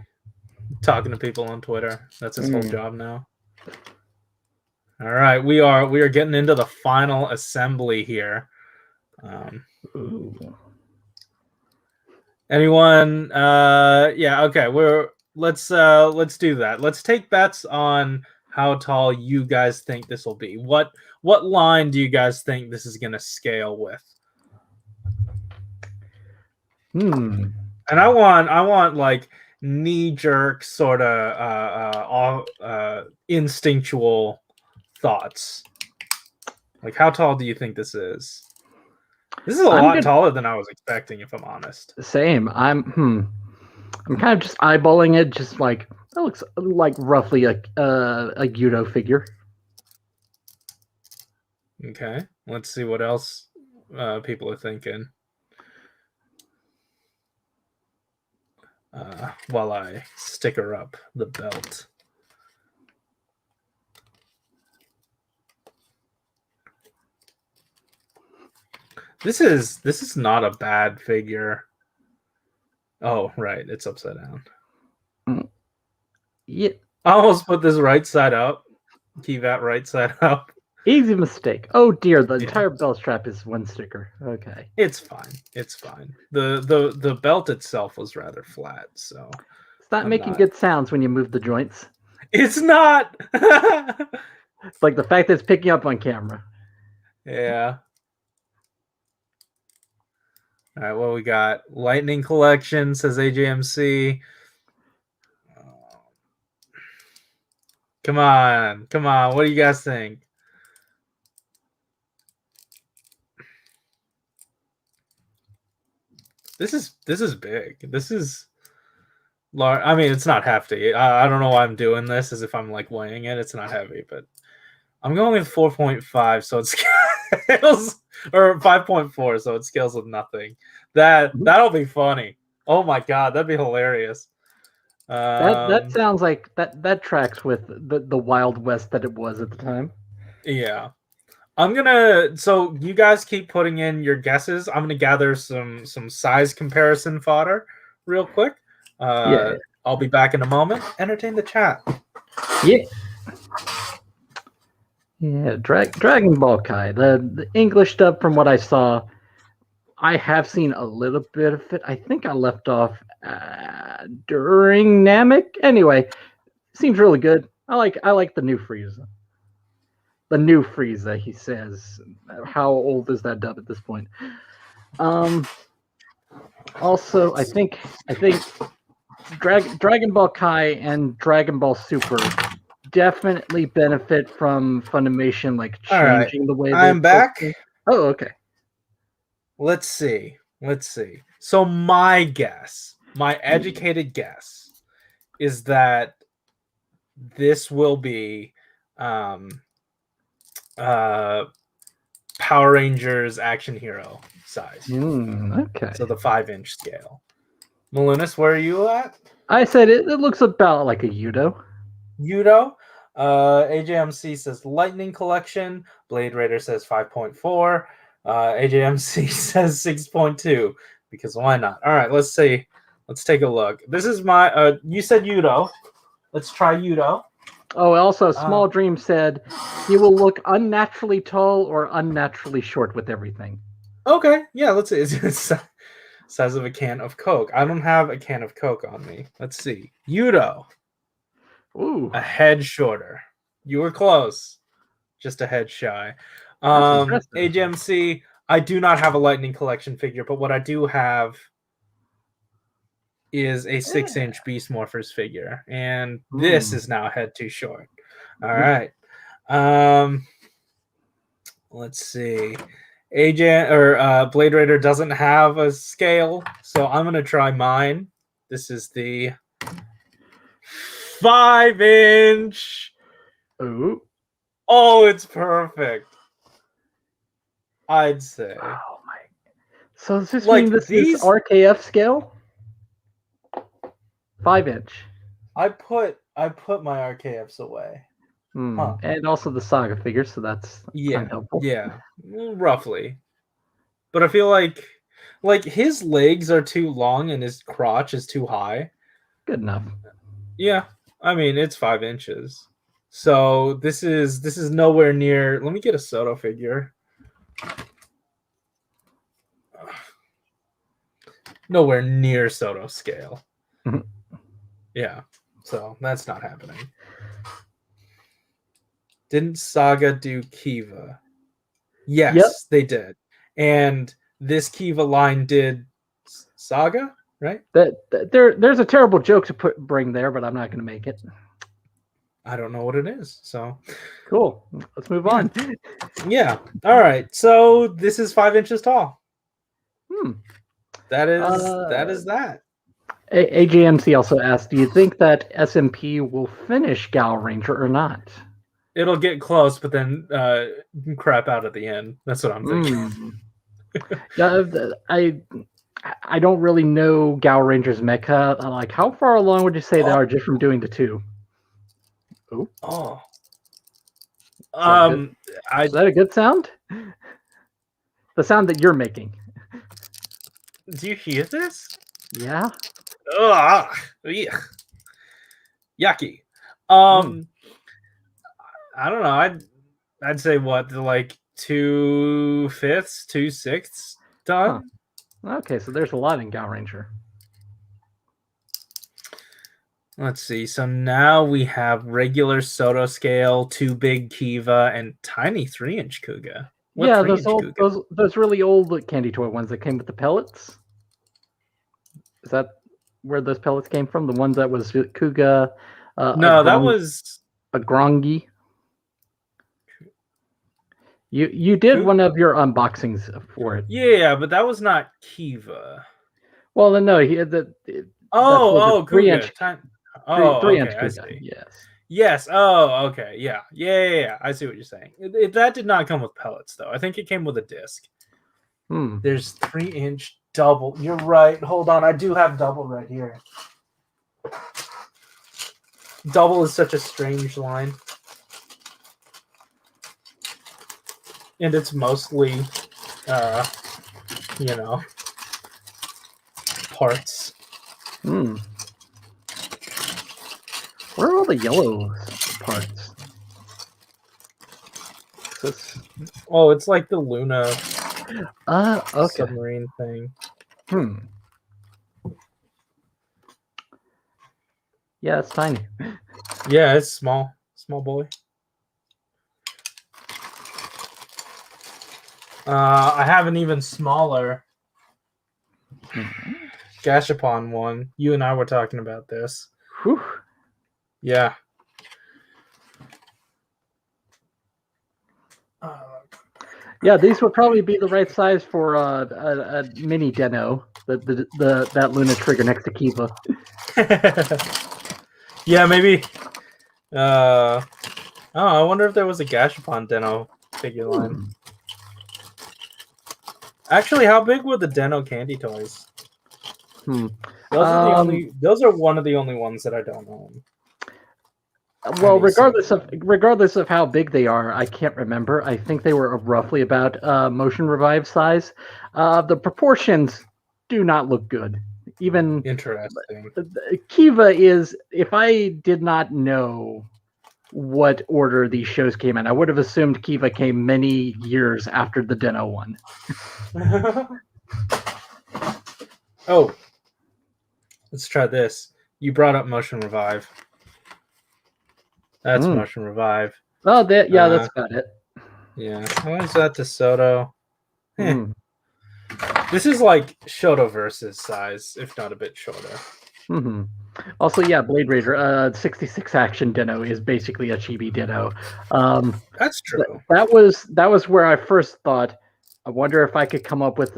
Talking to people on Twitter. That's his whole job now. All right, we are getting into the final assembly here. Anyone? Yeah. Okay. Let's do that. Let's take bets on how tall you guys think this will be. What line do you guys think this is gonna scale with? And I want like knee-jerk sort of instinctual thoughts. Like, how tall do you think this is? This is a lot taller than I was expecting, if I'm honest. Same. I'm kind of just eyeballing it, just like, that looks like roughly a Gyudo figure. Okay, let's see what else people are thinking. While I sticker up the belt. This is not a bad figure. Oh, right, it's upside down. Yeah. I almost put this right side up. Keep that right side up. Easy mistake. Oh dear, the entire belt strap is one sticker. Okay. It's fine. It's fine. The belt itself was rather flat, so it's not making good sounds when you move the joints. It's not. It's like the fact that it's picking up on camera. Yeah. All right, what we got? Lightning Collection, says AJMC. Come on. What do you guys think? This is big. This is large. I mean, it's not hefty. I don't know why I'm doing this as if I'm like weighing it. It's not heavy, but I'm going with 4.5, so it scales, or 5.4, so it scales with nothing. That'll be funny. Oh my god, that'd be hilarious. That sounds like that tracks with the Wild West that it was at the time. Yeah. So you guys keep putting in your guesses. I'm gonna gather some size comparison fodder real quick. I'll be back in a moment. Entertain the chat. Yeah, Dragon Ball Kai. The English dub, from what I saw, I have seen a little bit of it. I think I left off during Namek. Anyway, seems really good. I like the new Frieza. The new Frieza, he says. How old is that dub at this point? Also, I think Dragon Ball Kai and Dragon Ball Super definitely benefit from Funimation like changing the way I'm back. Oh, okay. Let's see. So my guess, my educated guess, is that this will be Power Rangers Action Hero size. Okay. So the 5-inch scale. Malunis, where are you at? I said it looks about like a Yudo. Yudo. AJMC says Lightning Collection. Blade Raider says 5.4. AJMC says 6.2. Because why not? All right, let's see. Let's take a look. This is my. You said Yudo. Let's try Yudo. Oh, also, Small Dream said he will look unnaturally tall or unnaturally short with everything. Okay, yeah, let's see. It's size of a can of Coke. I don't have a can of Coke on me. Let's see. Yudo. Ooh. A head shorter. You were close. Just a head shy. That's impressive. AGMC, I do not have a Lightning Collection figure, but what I do have is a 6-inch Beast Morphers figure. And this is now a head too short. All right. Let's see. Blade Raider doesn't have a scale, so I'm gonna try mine. This is the 5-inch. Ooh. Oh, it's perfect. I'd say. Oh my! So does this Like mean this these- is RKF scale? 5-inch. I put my RKFs away. Huh. And also the Saga figure, so that's unhelpful. Yeah, roughly. But I feel like his legs are too long and his crotch is too high. Good enough. Yeah, I mean it's 5 inches. So this is nowhere near. Let me get a Soto figure. Nowhere near Soto scale. Mhm. Yeah, so that's not happening. Didn't Saga do Kiva? Yes, they did. And this Kiva line did Saga, right? There's a terrible joke to bring there, but I'm not going to make it. I don't know what it is. So cool. Let's move on. Yeah. All right. So this is 5 inches tall. That is that. AJMC also asked, do you think that SMP will finish Gal Ranger or not? It'll get close, but then crap out at the end. That's what I'm thinking. Yeah, I don't really know Gal Ranger's mecha. Like, how far along would you say they are just from doing the 2? Ooh. Oh. Is that a good sound? The sound that you're making. Do you hear this? Yeah. Ugh. Yucky. I don't know. I'd say what, like 2/5, 2/6 done. Huh. Okay, so there's a lot in Gal Ranger. Let's see. So now we have regular Soto scale, 2 big Kiva, and tiny 3-inch Kuga. Yeah, those really old candy toy ones that came with the pellets. Is that where those pellets came from? The ones that was Kuga? No, that was a Grongi. You did one of your unboxings for it. Yeah, but that was not Kiva. Well, then no, he had the. Oh, 3-inch. Oh, 3-inch okay, I Kuga. see. Yes. Yes. Oh, okay. Yeah. I see what you're saying. That did not come with pellets, though. I think it came with a disc. There's 3-inch double. You're right. Hold on. I do have double right here. Double is such a strange line. And it's mostly, parts. Where are all the yellow parts? Oh, it's like the Luna okay. submarine thing. Yeah, it's tiny. Yeah, it's small. Small boy. I have an even smaller Gashapon one. You and I were talking about this. Whew. Yeah. Yeah, these would probably be the right size for a mini Deno. That Luna trigger next to Kiva. Yeah, maybe. I wonder if there was a Gashapon Deno figure line. Actually, how big were the Deno candy toys? Hmm. Those are the only. Those are one of the only ones that I don't own. Well, Any regardless of how big they are, I can't remember. I think they were roughly about motion revive size. The proportions do not look good. Even Interesting. Kiva is. If I did not know what order these shows came in, I would have assumed Kiva came many years after the Den-O one. Oh, let's try this. You brought up motion revive. That's motion revive. Oh, that's about it. Yeah. How is that to Soto? This is like Shoto versus size, if not a bit shorter. Also, yeah, Blade Raider 66 action Den-O is basically a chibi Den-O. That's true. That was where I first thought, I wonder if I could come up with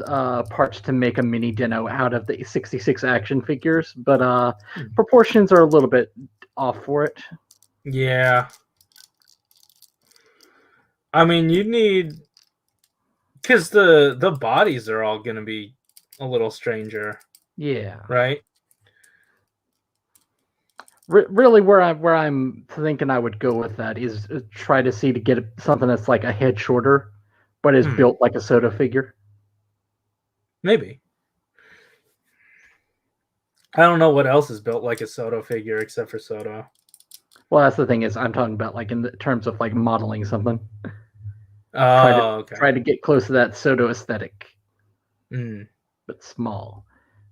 parts to make a mini Den-O out of the 66 action figures, but proportions are a little bit off for it. Yeah. I mean, you need, because the bodies are all going to be a little stranger. Yeah. Right? Really, where I'm thinking I would go with that is try to see to get something that's like a head shorter, but is built like a Soto figure. Maybe. I don't know what else is built like a Soto figure except for Soto. Well, that's the thing is I'm talking about like in the terms of like modeling something. Okay. Try to get close to that Soto aesthetic, but small.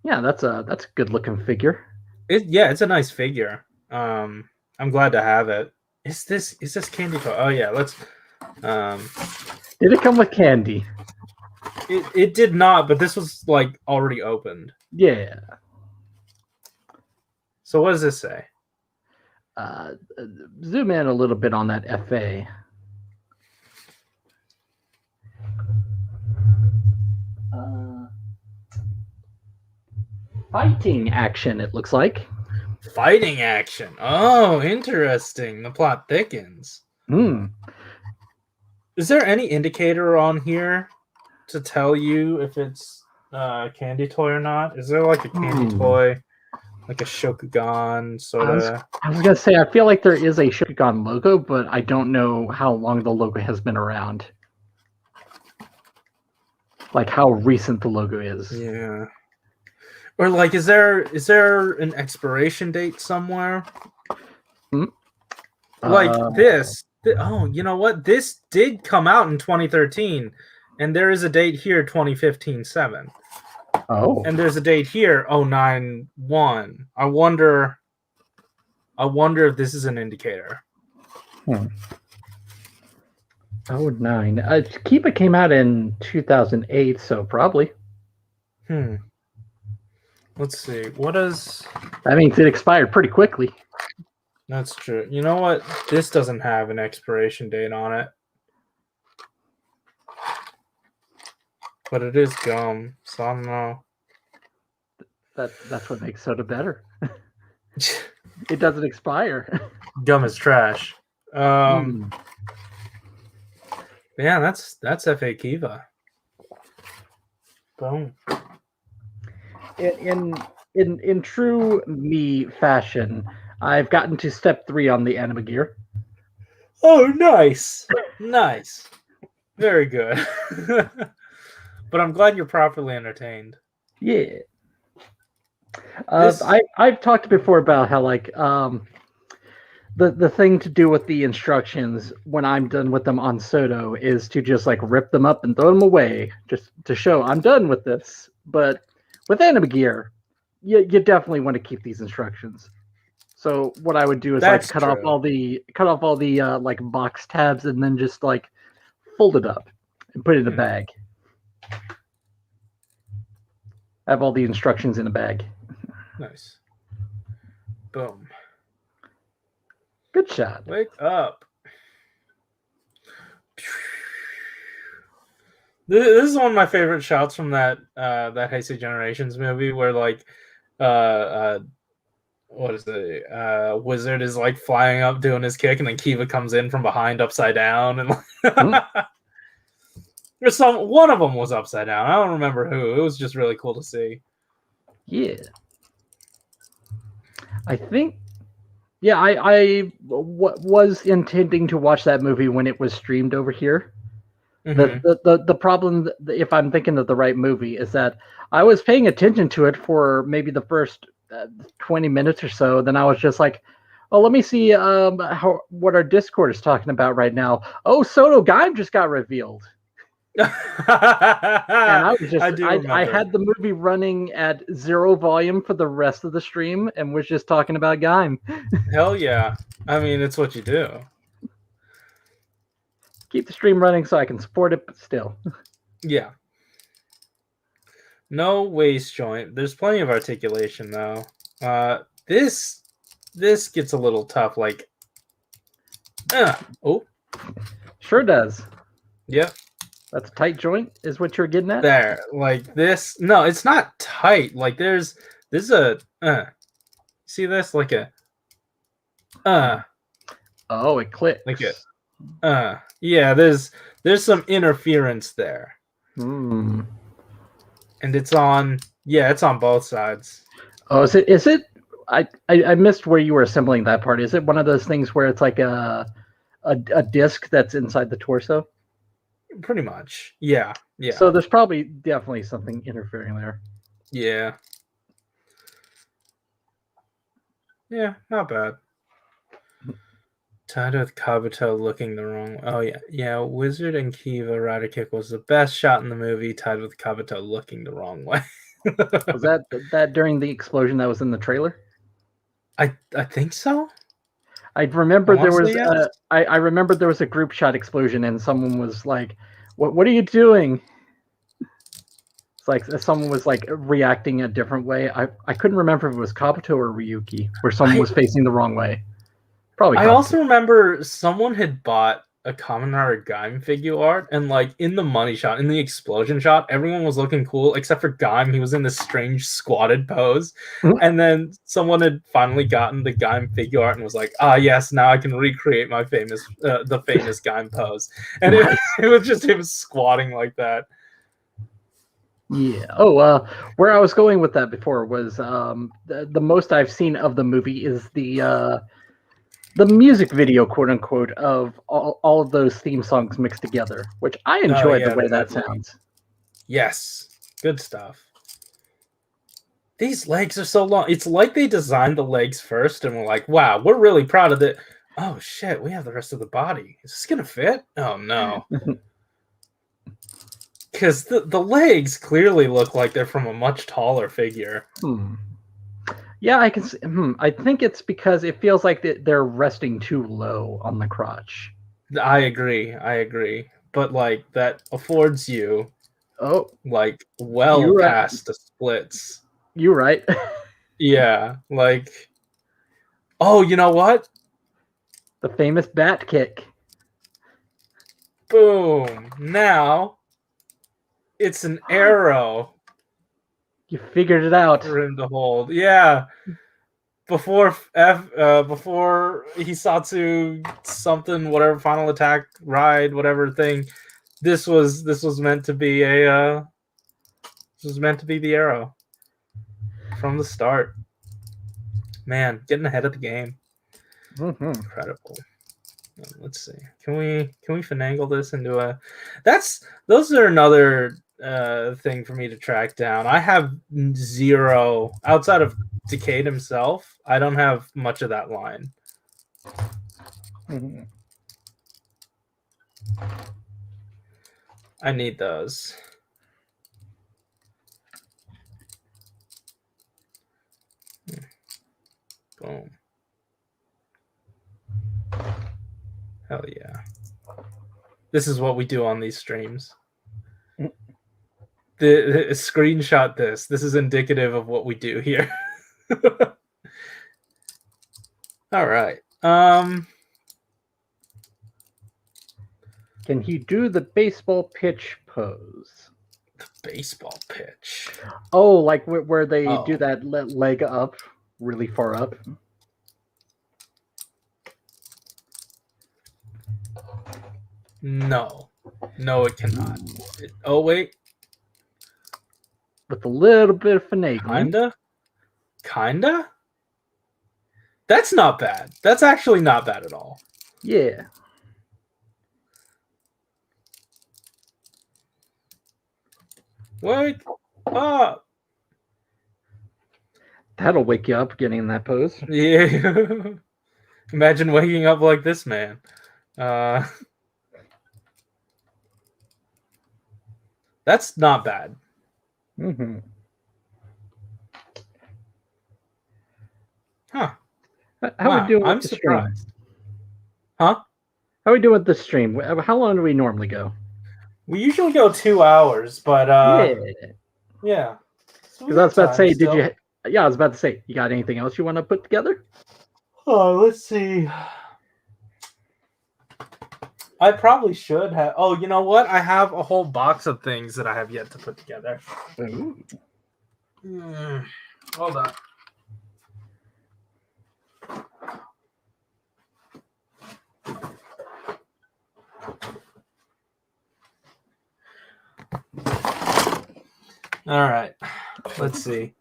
Yeah, that's a good looking figure. It's a nice figure. I'm glad to have it. Is this candy toy? Oh yeah, let's. Did it come with candy? It did not, but this was like already opened. Yeah. So what does this say? Zoom in a little bit on that FA. Fighting action, it looks like. Fighting action. Oh, interesting. The plot thickens. Is there any indicator on here to tell you if it's a candy toy or not? Is there like a candy toy, like a Shokugan sort of? I was gonna say I feel like there is a Shokugan logo, but I don't know how long the logo has been around. Like how recent the logo is. Yeah. Or like, is there an expiration date somewhere? Like this. Oh, you know what? This did come out in 2013, and there is a date here, 2015-7. Oh. And there's a date here, 09-1. I wonder if this is an indicator. 09. Kiba came out in 2008, so probably. Let's see. What is... That means it expired pretty quickly. That's true. You know what? This doesn't have an expiration date on it. But it is gum, so I don't know. That's what makes soda better. It doesn't expire. Gum is trash. Yeah, that's FA Kiva. Boom. In true me fashion, I've gotten to step 3 on the anime gear. Oh, nice. Nice. Very good. But I'm glad you're properly entertained. Yeah. I've talked before about how like the thing to do with the instructions when I'm done with them on Soto is to just like rip them up and throw them away just to show I'm done with this. But with anime gear, you definitely want to keep these instructions. So what I would do is That's like cut off all the like box tabs and then just like fold it up and put it in a bag. I have all the instructions in a bag. Nice. Boom. Good shot. Wake up. This is one of my favorite shots from that Heisei Generations movie where like what is it? Wizard is like flying up doing his kick and then Kiva comes in from behind upside down and there's one of them was upside down. I don't remember who. It was just really cool to see. Yeah. I think. Yeah, I was intending to watch that movie when it was streamed over here. Mm-hmm. The problem, if I'm thinking of the right movie, is that I was paying attention to it for maybe the first 20 minutes or so. Then I was just like, oh, let me see what our Discord is talking about right now. Oh, Soto Gaim just got revealed. And I was just, I do I remember. had the movie running at 0 volume for the rest of the stream and was just talking about Gaim. Hell yeah. I mean, it's what you do. Keep the stream running so I can support it, but still. Yeah. No waist joint. There's plenty of articulation though. This gets a little tough. Like, oh, Sure does. yep. That's a tight joint, is what you're getting at? There, like this. No, it's not tight. Like this is a. See this? Like a. Oh, it clicks. Like a. Yeah. There's some interference there, Hmm. and it's on. Yeah, it's on both sides. Oh, is it? I missed where you were assembling that part. Is it one of those things where it's like a disc that's inside the torso? Pretty much. Yeah. Yeah. So there's probably definitely something interfering there. Yeah. Yeah, not bad. Tied with Kabuto looking the wrong way. Oh, yeah. Yeah, Wizard and Kiva Rider Kick was the best shot in the movie, tied with Kabuto looking the wrong way. Was that during the explosion that was in the trailer? I think so. I remember there was Honestly, yes. I remember there was a group shot explosion and someone was like, "What are you doing?" It's like someone was like reacting a different way. I couldn't remember if it was Kabuto or Ryuki, where someone was facing the wrong way. Probably. I Kabuto. also remember someone had bought a Kamen Rider Gaim figure art, and like in the money shot, in the explosion shot, everyone was looking cool except for Gaim. He was in this strange squatted pose, and then someone had finally gotten the Gaim figure art and was like, "Ah, yes, now I can recreate my famous, the famous Gaim pose," and Nice. it was just him squatting like that. Yeah. Oh, where I was going with that before was the most I've seen of the movie is the music video, quote unquote, of all of those theme songs mixed together, which I enjoyed yeah, the way that definitely. sounds. Yes, good stuff. These legs are so long. It's like they designed the legs first and were like, wow, we're really proud of it. Oh, shit, we have the rest of the body. Is this going to fit? Oh, no. Because the legs clearly look like they're from a much taller figure. Yeah, I can. I think it's because it feels like they're resting too low on the crotch. I agree. But, like, that affords you, like, well past the splits. You're right. Yeah, like... Oh, you know what? The famous bat kick. Boom. Now, it's an arrow. You figured it out. For him to hold. Yeah. Before before Hisatsu something, whatever, final attack, ride, whatever thing, this was meant to be a this was meant to be the arrow. From the start. Man, getting ahead of the game. Incredible. Let's see. Can we finagle this into a those are another thing for me to track down. I have zero outside of Decade himself. I don't have much of that line. I need those. Boom. Hell yeah. This is what we do on these streams. The screenshot this. This is indicative of what we do here. All right. Can he do the baseball pitch pose? The baseball pitch. Oh, like where they do that leg up, really far up. No, it cannot. Oh wait. with a little bit of finagling. Kinda. That's not bad. That's actually not bad at all. Yeah. Wake up. That'll wake you up getting in that pose. Yeah. Imagine waking up like this man. That's not bad. Mm-hmm. Huh. How Wow, we doing I'm with the stream? surprised. Huh? How we doing with the stream? How long do we normally go? We usually go 2 hours, but yeah. So we Because I was got about to say, time still. Yeah, I was about to say, you got anything else you want to put together? Oh, let's see. I probably should have. Oh, you know what? I have a whole box of things that I have yet to put together. Ooh. Hold on. All right. Let's see.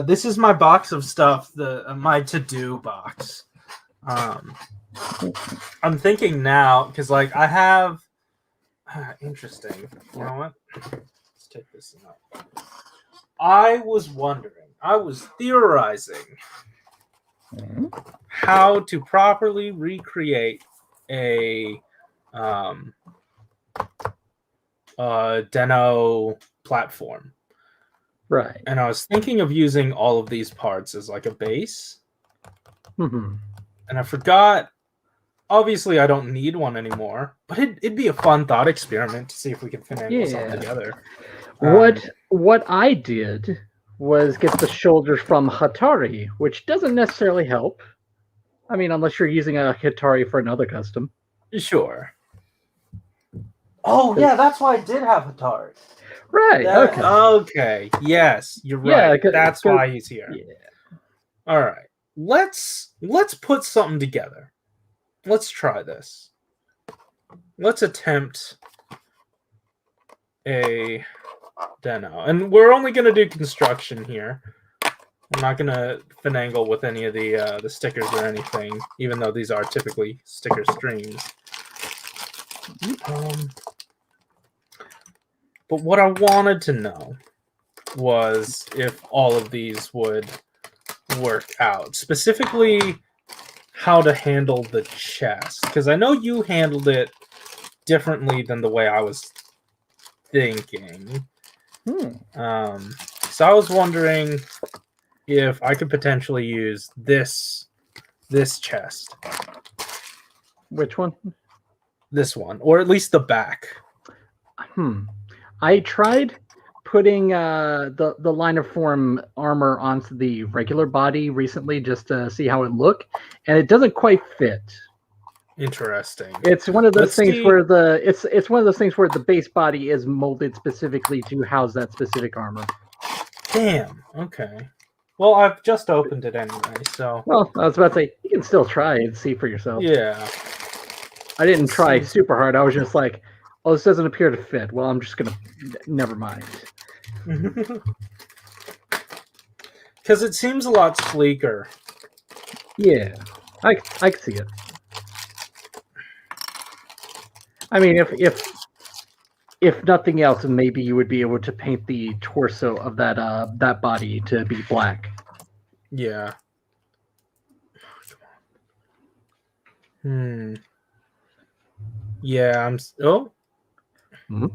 This is my box of stuff. My to-do box. I'm thinking now because like I have. Interesting. You know what? Let's take this out. I was wondering. I was theorizing how to properly recreate a Deno platform. Right. And I was thinking of using all of these parts as like a base. Mm-hmm. And I forgot. Obviously, I don't need one anymore, but it'd be a fun thought experiment to see if we can finagle something together. What I did was get the shoulders from Hatari, which doesn't necessarily help. I mean, unless you're using a Hatari for another custom. Sure. Oh, yeah, that's why I did have Hatari. Right, okay. Okay, yes, you're right. Yeah, that's why he's here. Yeah. All right. Let's put something together. Let's try this. Let's attempt a Deno. And we're only going to do construction here. I'm not going to finagle with any of the stickers or anything, even though these are typically sticker streams. But what I wanted to know was if all of these would work out. Specifically, how to handle the chest. Because I know you handled it differently than the way I was thinking. So I was wondering if I could potentially use this chest. Which one? This one, or at least the back. I tried putting the line of form armor onto the regular body recently just to see how it looked, and it doesn't quite fit. Interesting. It's one of those things where it's one of those things where the base body is molded specifically to house that specific armor. Damn. Okay. Well, I've just opened it anyway, so. Well, I was about to say you can still try and see for yourself. Yeah. I didn't try super hard. I was just like, oh, this doesn't appear to fit. Well, I'm just gonna never mind. Because it seems a lot sleeker. Yeah, I can see it. I mean, if nothing else, maybe you would be able to paint the torso of that body to be black. Yeah. Yeah, Mm-hmm.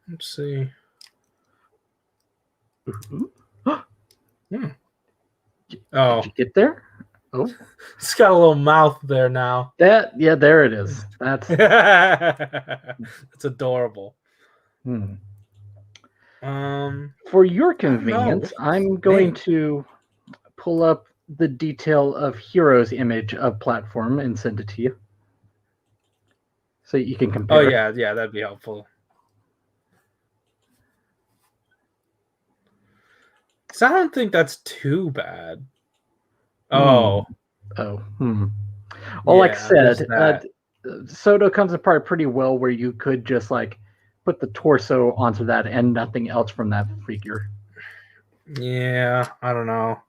Let's see. Oh, Oh, did you get there? Oh, it's got a little mouth there now. there it is. That's it's adorable. For your convenience, I'm going to pull up the detail of Hero's image of platform and send it to you, so you can compare. Oh yeah, that'd be helpful. Because I don't think that's too bad. Oh. Well, like I said, Soto comes apart pretty well where you could just like put the torso onto that and nothing else from that figure. Yeah, I don't know.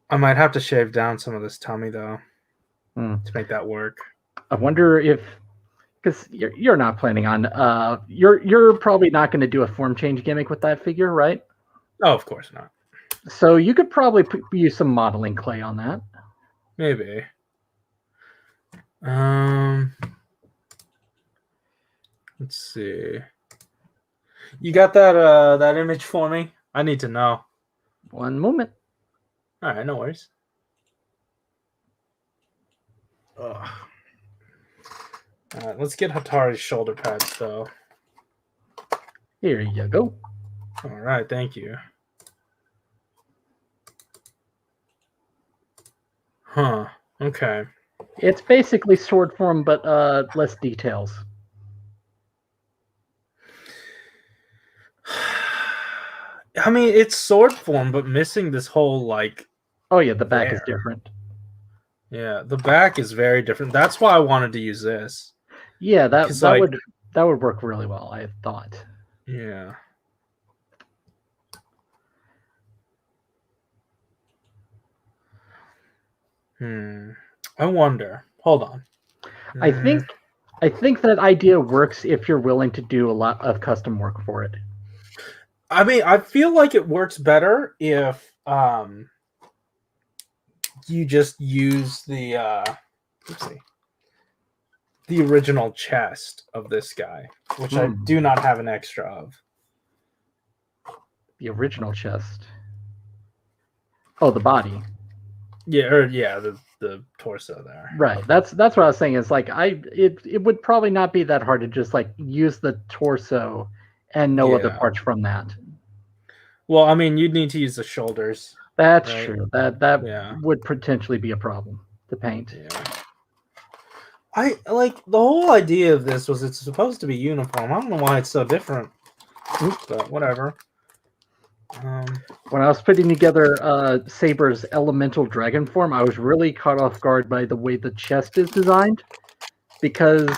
I might have to shave down some of this tummy though to make that work. I wonder if, because you're not planning on you're probably not going to do a form change gimmick with that figure, right? Oh, of course not. So you could probably use some modeling clay on that. Maybe. Let's see. You got that image for me? I need to know. One moment. All right, no worries. Ugh. All right, let's get Hatari's shoulder pads though. Here you go. All right, thank you. Huh. Okay. It's basically sword form, but less details. I mean, it's sword form, but missing this whole like. Oh yeah, the back is different. Yeah, the back is very different. That's why I wanted to use this. Yeah, that would work really well, I thought. Yeah. I wonder. Hold on. I think that idea works if you're willing to do a lot of custom work for it. I mean, I feel like it works better if you just use the original chest of this guy, which I do not have an extra of. The original chest. Oh, the body. Yeah, or the torso there. Right. That's what I was saying. Is like it would probably not be that hard to just like use the torso and no other parts from that. Well, I mean, you'd need to use the shoulders. That's right? true. That would potentially be a problem to paint. Yeah. I like the whole idea of this was it's supposed to be uniform. I don't know why it's so different, but whatever. When I was putting together Saber's elemental dragon form, I was really caught off guard by the way the chest is designed, because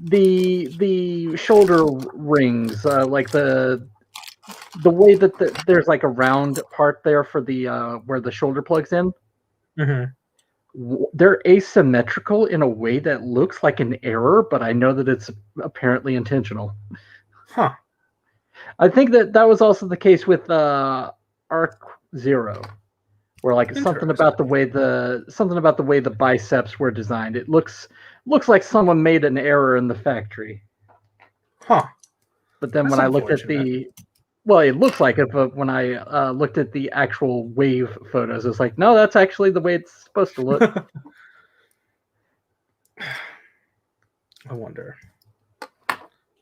the shoulder rings, like the way that there's like a round part there for the where the shoulder plugs in. They're asymmetrical in a way that looks like an error, but I know that it's apparently intentional. Huh. I think that was also the case with Arc Zero, where like something about the way the biceps were designed. It looks like someone made an error in the factory. Huh. But then when I looked at it looks like it, but when I looked at the actual wave photos, it's like, no, that's actually the way it's supposed to look. I wonder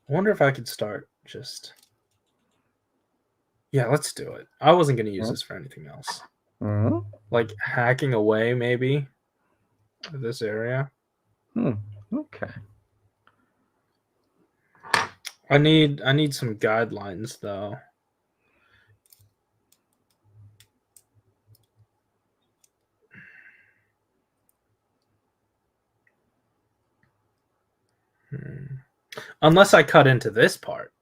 if I could start just. Yeah, let's do it. I wasn't going to use this for anything else. Like hacking away, maybe, this area. Okay. I need some guidelines, though. Unless I cut into this part.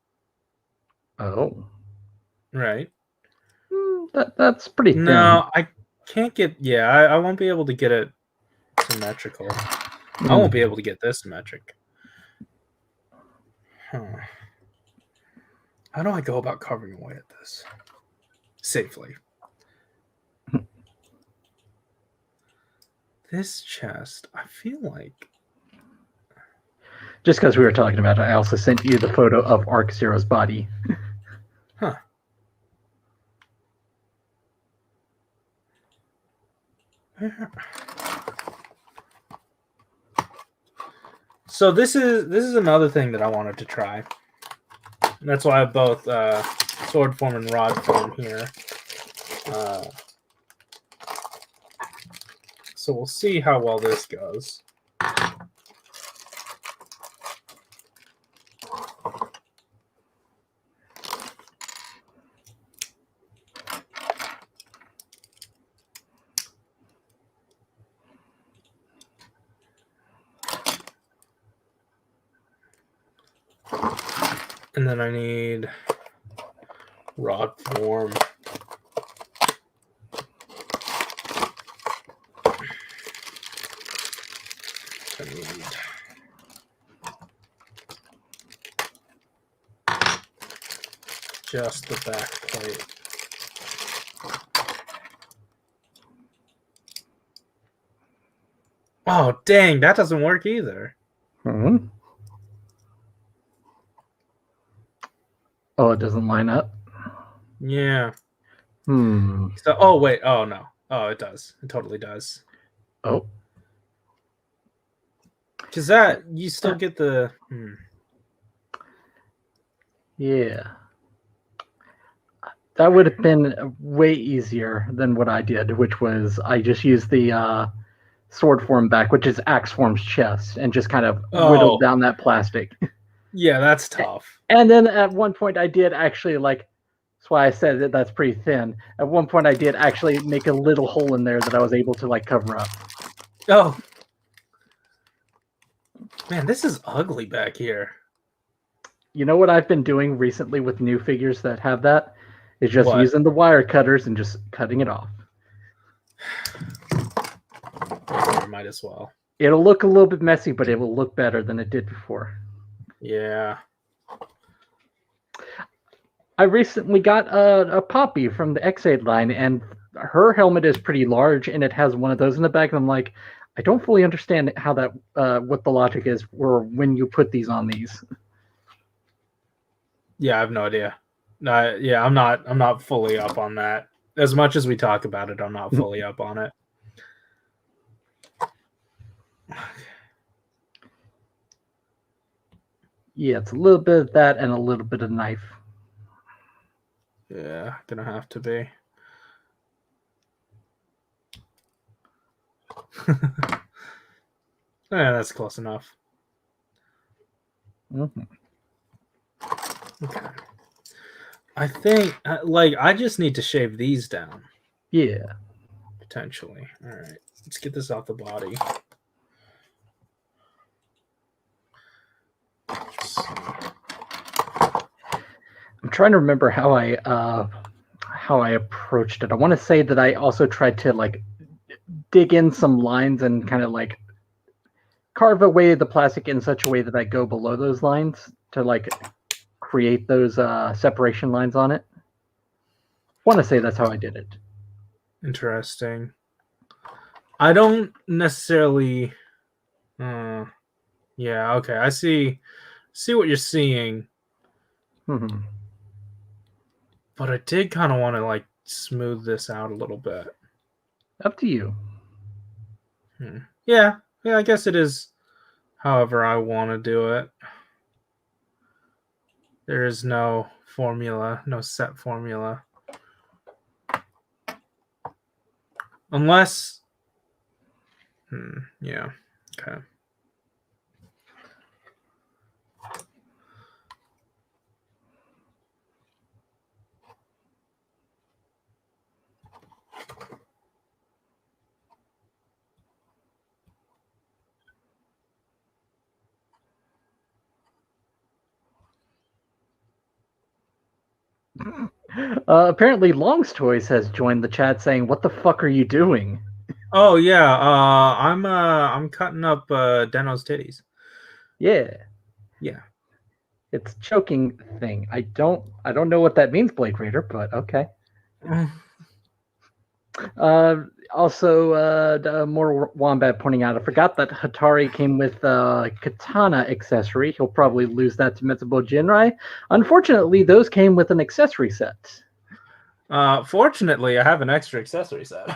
Oh. Right. That's pretty thin. No, I can't get. Yeah, I won't be able to get it symmetrical. I won't be able to get this symmetric. Huh. How do I go about carving away at this safely? This chest, I feel like. Just because we were talking about it, I also sent you the photo of Arc Zero's body. Huh. So this is another thing that I wanted to try. And that's why I have both sword form and rod form here. So we'll see how well this goes. And then I need rod form. I need just the back plate. Oh, dang, that doesn't work either. Mm-hmm. Oh, it doesn't line up? Yeah. Hmm. So, oh, wait. Oh, no. Oh, it does. It totally does. Oh. Because that, you still get the... Yeah. That would have been way easier than what I did, which was I just used the sword form back, which is axe form's chest, and just kind of whittled down that plastic. Yeah, that's tough. And then at one point I did actually, like, that's why I said that that's pretty thin. At one point I did actually make a little hole in there that I was able to, like, cover up. Oh. Man, this is ugly back here. You know what I've been doing recently with new figures that have that? Is just What? using the wire cutters and just cutting it off. Might as well. It'll look a little bit messy, but it will look better than it did before. Yeah. I recently got a Poppy from the X8 line, and her helmet is pretty large, and it has one of those in the back. And I'm like, I don't fully understand how that, what the logic is for when you put these on these. Yeah, I have no idea. Yeah, I'm not fully up on that. As much as we talk about it, I'm not fully up on it. Yeah, it's a little bit of that and a little bit of knife. Yeah, gonna have to be. Yeah, that's close enough. Mm-hmm. Okay. I think, like, I just need to shave these down. Yeah. Potentially. All right. Let's get this off the body. I'm trying to remember how I approached it. I want to say that I also tried to, like, dig in some lines and kind of, like, carve away the plastic in such a way that I go below those lines to, like, create those separation lines on it. I want to say that's how I did it. Interesting. I don't necessarily... yeah, okay. I see what you're seeing. Mm-hmm. But I did kind of want to, like, smooth this out a little bit. Up to you. Yeah, I guess it is however I want to do it. There is no formula, no set formula. Unless... yeah, okay. Apparently, Long's Toys has joined the chat saying, "What the fuck are you doing?" Oh yeah, I'm cutting up Deno's titties. Yeah. Yeah. It's choking thing. I don't know what that means, Blade Raider, but okay. Also, more Wombat pointing out, I forgot that Hatari came with katana accessory. He'll probably lose that to Metsubo Jinrai. Unfortunately, those came with an accessory set. Fortunately, I have an extra accessory set.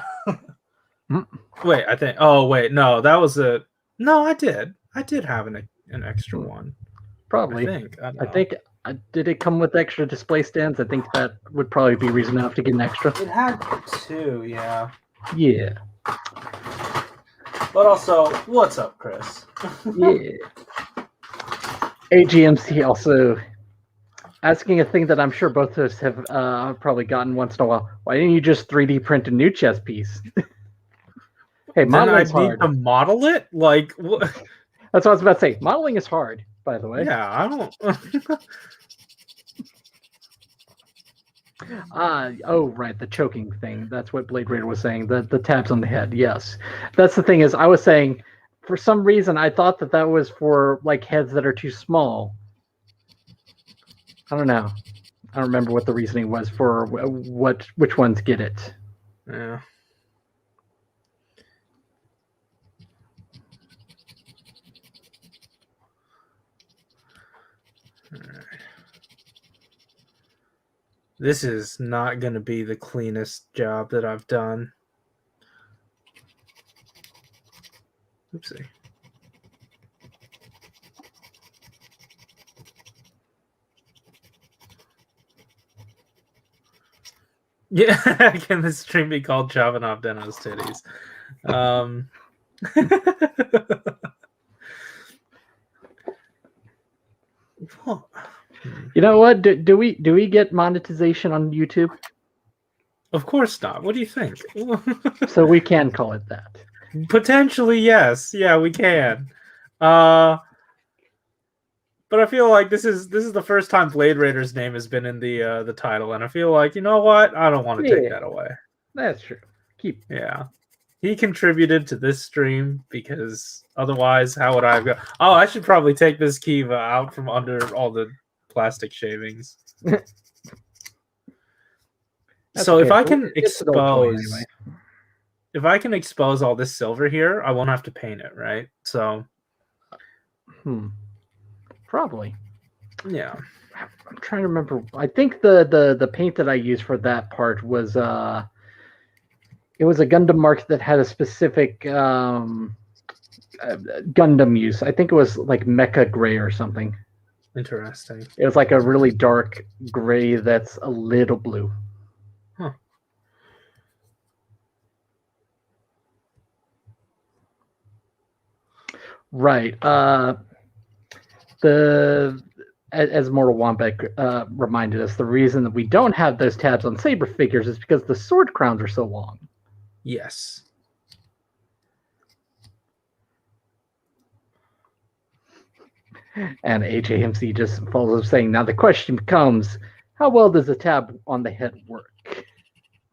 Wait, I think. Oh wait, no, that was a. No, I did. I did have an extra one. Probably. I think. Did it come with extra display stands? I think that would probably be reason enough to get an extra. It had two, yeah. Yeah. But also, what's up, Chris? Yeah. AGMC also asking a thing that I'm sure both of us have probably gotten once in a while. Why didn't you just 3D print a new chess piece? Hey, modeling's hard. Need to model it? Like, what? That's what I was about to say. Modeling is hard, by the way. Yeah, I don't. Oh, right, the choking thing. That's what Blade Raider was saying. The tabs on the head. Yes, that's the thing. Is I was saying, for some reason, I thought that was for like heads that are too small. I don't know. I don't remember what the reasoning was for which ones get it. Yeah. This is not going to be the cleanest job that I've done. Oopsie. Yeah, can this stream be called Chavanov Deno's Titties? You know what? Do we get monetization on YouTube? Of course not. What do you think? So we can call it that. Potentially, yes. Yeah, we can. But I feel like this is the first time Blade Raider's name has been in the title, and I feel like, you know what? I don't want to take that away. That's true. Yeah. He contributed to this stream because otherwise, how would I go? Oh, I should probably take this Kiva out from under all the plastic shavings. So okay. if I can It's an old toy expose, anyway. if I can expose all this silver here, I won't have to paint it, right? So, Probably. Yeah. I'm trying to remember. I think the paint that I used for that part was it was a Gundam mark that had a specific Gundam use. I think it was like Mecha Gray or something. Interesting. It was like a really dark gray that's a little blue. Huh. Right. As Mortal Wombat reminded us, the reason that we don't have those tabs on Saber figures is because the sword crowns are so long. Yes. And HAMC just follows up saying, now the question becomes, how well does the tab on the head work?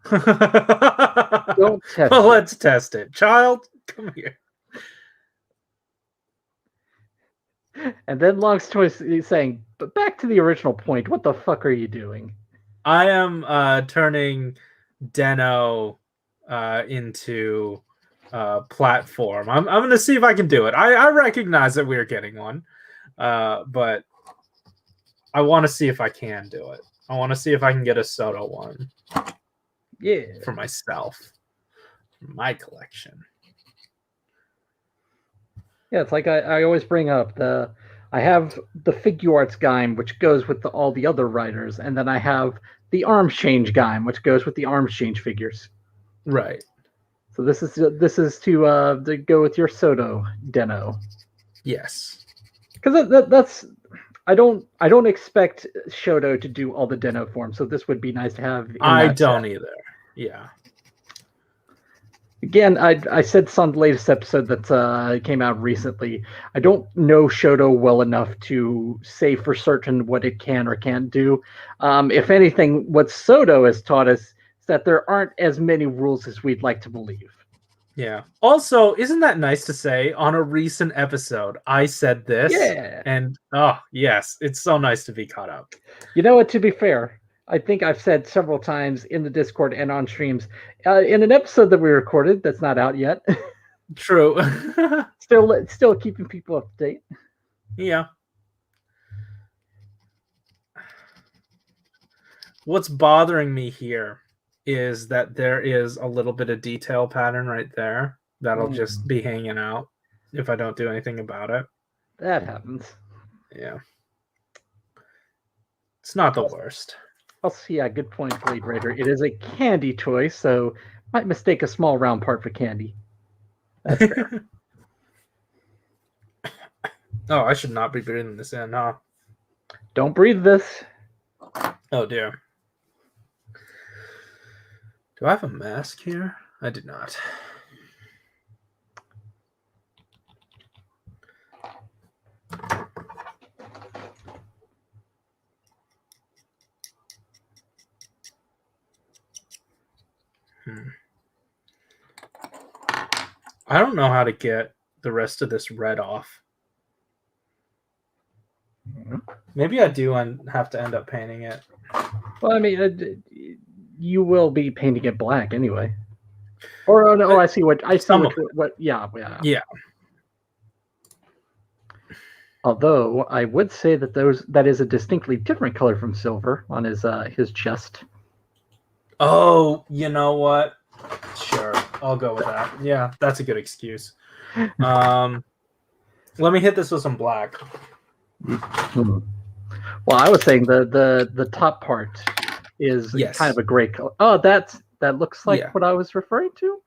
Don't test well, it. let's test it. Child, come here. And then Long's Choice is saying, but back to the original point, what the fuck are you doing? I am turning Deno into platform. I'm going to see if I can do it. I recognize that we're getting one, but I want to see if I can do it. I want to see if I can get a Soto one. Yeah. For myself. For my collection. Yeah, it's like I always bring up I have the Figure Arts Gaim, which goes with all the other writers, and then I have the Arms Change Gaim, which goes with the Arms Change figures. Right. So this is to go with your Soto Deno. Yes. Because that's I don't expect Shoto to do all the Deno forms, so this would be nice to have. I don't either. Yeah. Again, I said this on the latest episode that came out recently. I don't know Shoto well enough to say for certain what it can or can't do. If anything, what Soto has taught us is that there aren't as many rules as we'd like to believe. Yeah. Also, isn't that nice to say? On a recent episode, I said this. Yeah. And, oh, yes, it's so nice to be caught up. You know what, to be fair, I think I've said several times in the Discord and on streams, in an episode that we recorded that's not out yet. True. still keeping people up to date. Yeah. What's bothering me here is that there is a little bit of detail pattern right there that'll just be hanging out if I don't do anything about it. That happens. Yeah. It's not the worst. Also, yeah, good point, Blade Raider. It is a candy toy, so might mistake a small round part for candy. That's fair. Oh, I should not be breathing this in, huh? Don't breathe this. Oh, dear. Do I have a mask here? I did not. I don't know how to get the rest of this red off. Maybe I do have to end up painting it. Well, I mean, you will be painting it black anyway. Or no, I see what yeah. Yeah. Although I would say that that is a distinctly different color from silver on his chest. Oh, you know what? Sure, I'll go with that. Yeah, that's a good excuse. Let me hit this with some black. Well, I was saying the top part is kind of a gray color. Oh, that looks like what I was referring to?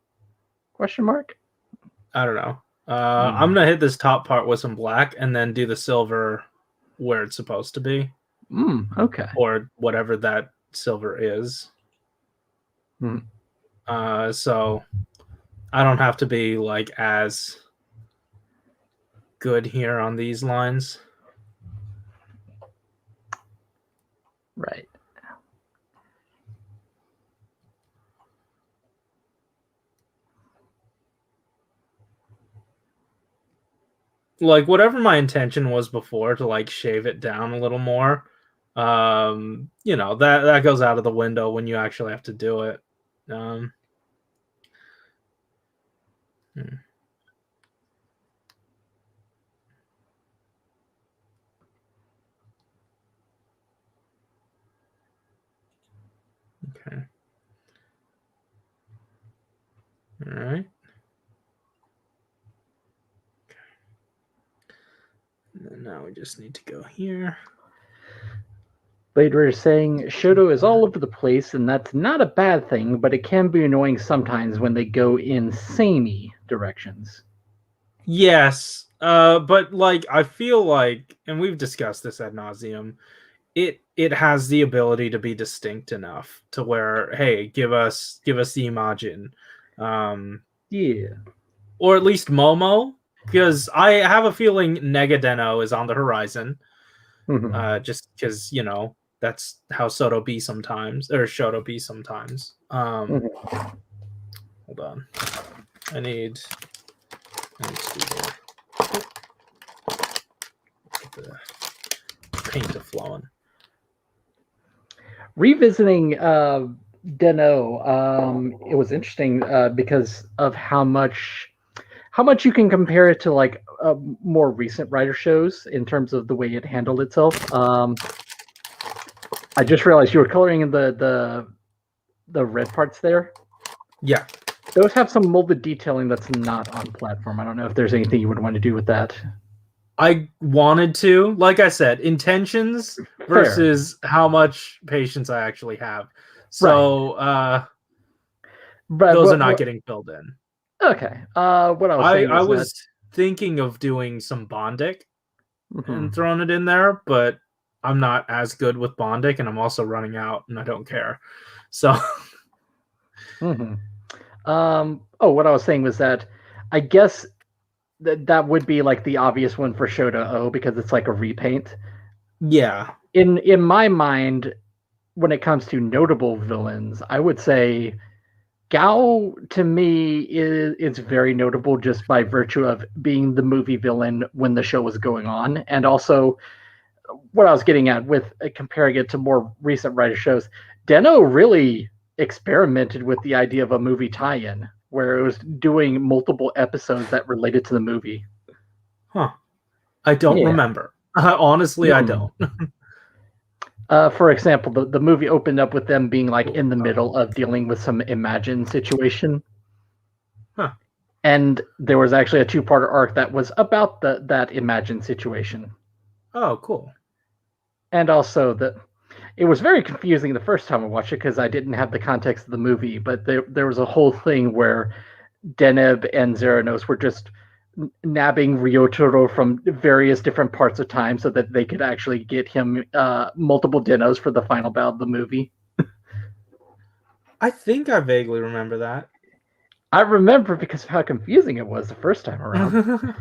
Question mark? I don't know. I'm gonna hit this top part with some black and then do the silver where it's supposed to be. Okay. Or whatever that silver is. So I don't have to be like as good here on these lines. Right. Like whatever my intention was before to like shave it down a little more, you know, that goes out of the window when you actually have to do it. Okay. All right. And then now we just need to go here. Blade Runner is saying Shoto is all over the place, and that's not a bad thing, but it can be annoying sometimes when they go in samey directions. Yes, but like I feel like, and we've discussed this ad nauseum, it has the ability to be distinct enough to where, hey, give us the Imagine, yeah, or at least Momo, because I have a feeling Negadeno is on the horizon. Just because, you know, that's how Soto be sometimes, or Shoto be sometimes. Hold on, I need to do the paint to flowing. Revisiting Deno, it was interesting because of how much you can compare it to like more recent writer shows in terms of the way it handled itself. I just realized you were coloring in the red parts there. Yeah. Those have some molded detailing that's not on platform. I don't know if there's anything you would want to do with that. I wanted to, like I said, intentions versus how much patience I actually have. So those are not getting filled in. Okay. What I was saying I was thinking of doing some Bondic and throwing it in there, but I'm not as good with Bondic, and I'm also running out, and I don't care. So. What I was saying was that I guess that would be like the obvious one for Shota O because it's like a repaint. Yeah. In my mind, when it comes to notable villains, I would say Gao to me is very notable just by virtue of being the movie villain when the show was going on, and also what I was getting at with comparing it to more recent writer shows. Deno really experimented with the idea of a movie tie-in where it was doing multiple episodes that related to the movie. Huh. I don't remember. Honestly, I don't. For example, the movie opened up with them being like in the middle of dealing with some Imagine situation. Huh. And there was actually a two-parter arc that was about that Imagine situation. Oh, cool. And also it was very confusing the first time I watched it because I didn't have the context of the movie, but there was a whole thing where Deneb and Zeranos were just nabbing Ryotaro from various different parts of time so that they could actually get him multiple Denos for the final battle of the movie. I think I vaguely remember that. I remember because of how confusing it was the first time around.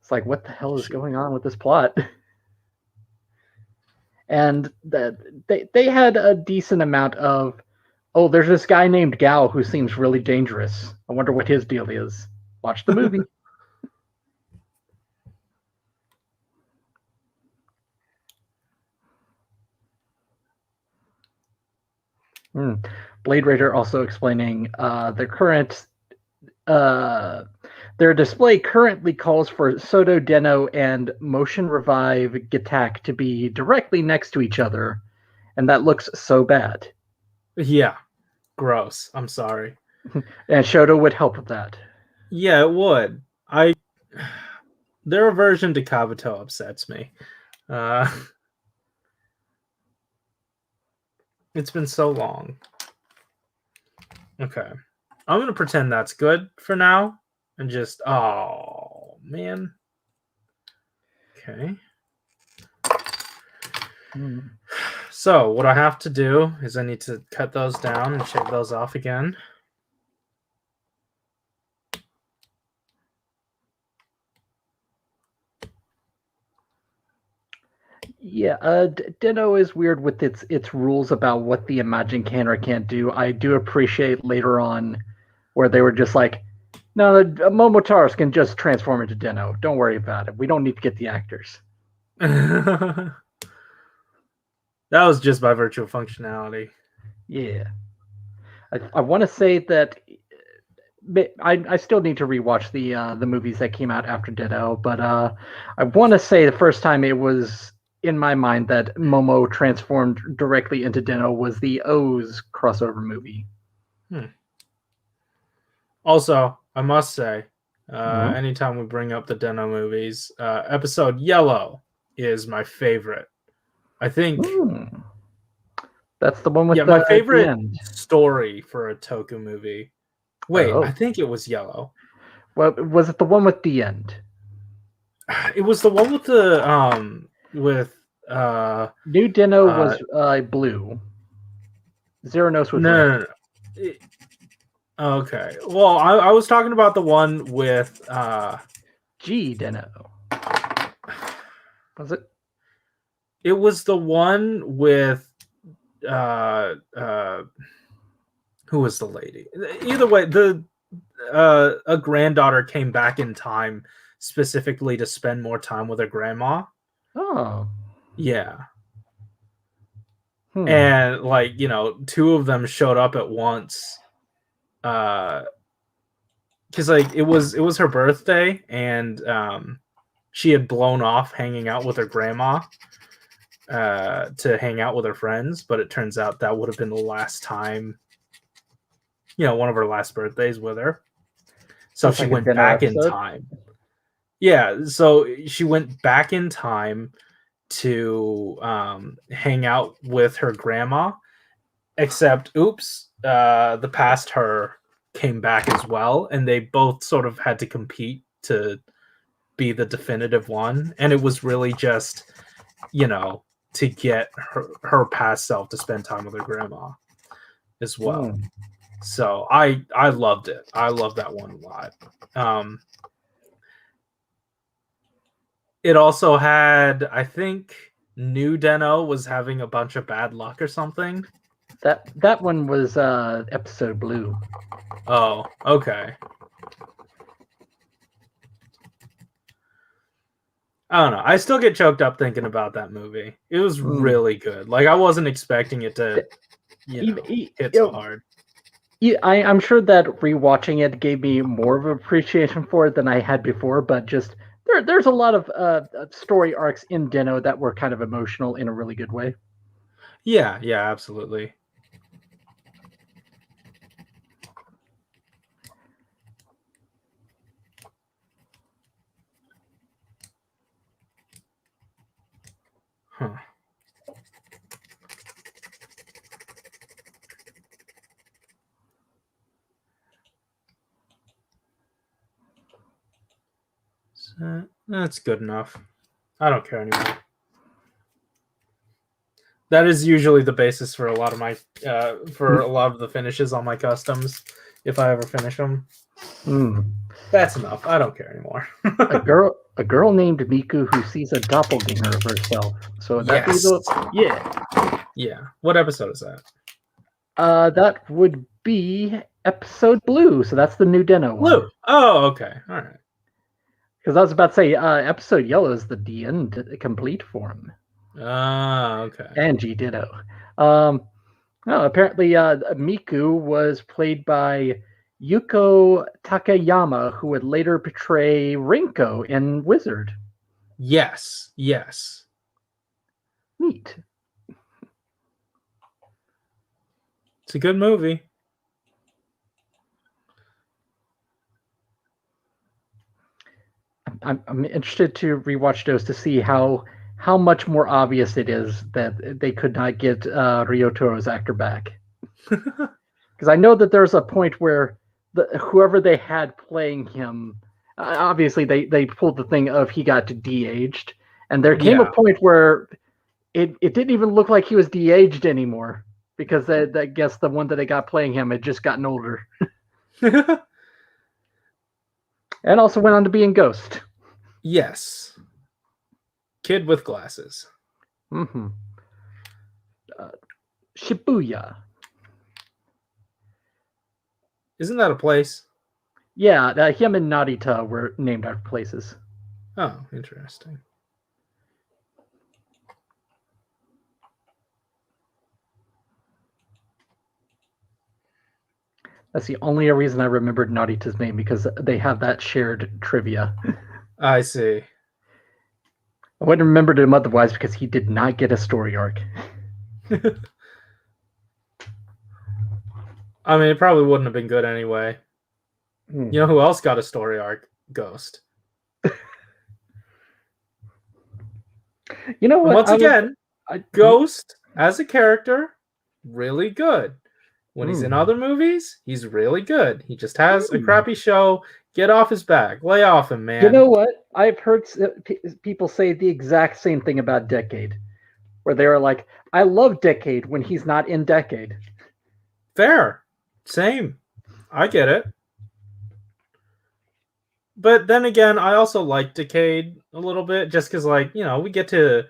It's like, what the hell is going on with this plot? And they had a decent amount of, oh, there's this guy named Gao who seems really dangerous. I wonder what his deal is. Watch the movie. Blade Raider also explaining the current their display currently calls for Soto Deno and Motion Revive Gitac to be directly next to each other, and that looks so bad. Yeah, gross. I'm sorry. And Shoto would help with that. Yeah, it would. Their aversion to Kabuto upsets me. It's been so long. Okay. I'm going to pretend that's good for now. And just, oh, man. Okay. So, what I have to do is I need to cut those down and shave those off again. Yeah, Deno is weird with its rules about what the Imagine can or can't do. I do appreciate later on where they were just like, no, Momotaros can just transform into Deno. Don't worry about it. We don't need to get the actors. That was just by virtue of functionality. Yeah. I want to say that I still need to rewatch the movies that came out after Ditto, but I want to say the first time it was in my mind that Momo transformed directly into Ditto was the O's crossover movie. Also, I must say, anytime we bring up the Deno movies, episode Yellow is my favorite. I think that's the one with my favorite story for a Toku movie. Wait, I think it was Yellow. Well, was it the one with the end? It was the one with the New Deno was blue. Zeranos was red. No. Okay. Well, I was talking about the one with G Deno. Was it? It was the one with who was the lady? Either way, a granddaughter came back in time specifically to spend more time with her grandma. Oh. Yeah. And two of them showed up at once. Because it was her birthday, and she had blown off hanging out with her grandma to hang out with her friends, but it turns out that would have been the last time, one of her last birthdays with her. So she went back in time. Yeah, so she went back in time to hang out with her grandma, except the past her came back as well, and they both sort of had to compete to be the definitive one, and it was really just to get her past self to spend time with her grandma as well. So I loved it. I love that one a lot. It also had, I think, New Deno was having a bunch of bad luck or something. That one was episode Blue. Oh, okay. I don't know. I still get choked up thinking about that movie. It was really good. Like, I wasn't expecting it to, hit so hard. I'm sure that rewatching it gave me more of an appreciation for it than I had before, but just there's a lot of story arcs in Deno that were kind of emotional in a really good way. Yeah, absolutely. Huh. So, that's good enough. I don't care anymore. That is usually the basis for a lot of my for a lot of the finishes on my customs, if I ever finish them. That's enough. I don't care anymore. a girl named Miku who sees a doppelganger of herself. So yes. Yeah. Yeah. What episode is that? That would be episode Blue. So that's the new Deno one. Blue. Oh, okay. All right. Because I was about to say episode Yellow is the DN complete form. Ah, okay. And G Ditto. No, apparently Miku was played by Yuko Takayama, who would later portray Rinko in Wizard. Yes. Neat. It's a good movie. I'm interested to rewatch those to see how much more obvious it is that they could not get Ryotoro's actor back. Because I know that there's a point where whoever they had playing him, obviously they pulled the thing of he got de-aged, and there came a point where it didn't even look like he was de-aged anymore, because I guess the one that they got playing him had just gotten older. And also went on to be in Ghost. Yes. Kid with glasses. Mm-hmm. Shibuya. Isn't that a place? Yeah, him and Narita were named after places. Oh, interesting. That's the only reason I remembered Narita's name, because they have that shared trivia. I see. I wouldn't have remembered him otherwise because he did not get a story arc. I mean, it probably wouldn't have been good anyway. You know who else got a story arc? Ghost. You know what? Once again, Ghost as a character, really good. When he's in other movies, he's really good. He just has a crappy show. Get off his back. Lay off him, man. You know what? I've heard people say the exact same thing about Decade, where they were like, I love Decade when he's not in Decade. Fair. Same. I get it. But then again, I also like Decade a little bit, just because, like, you know, we get to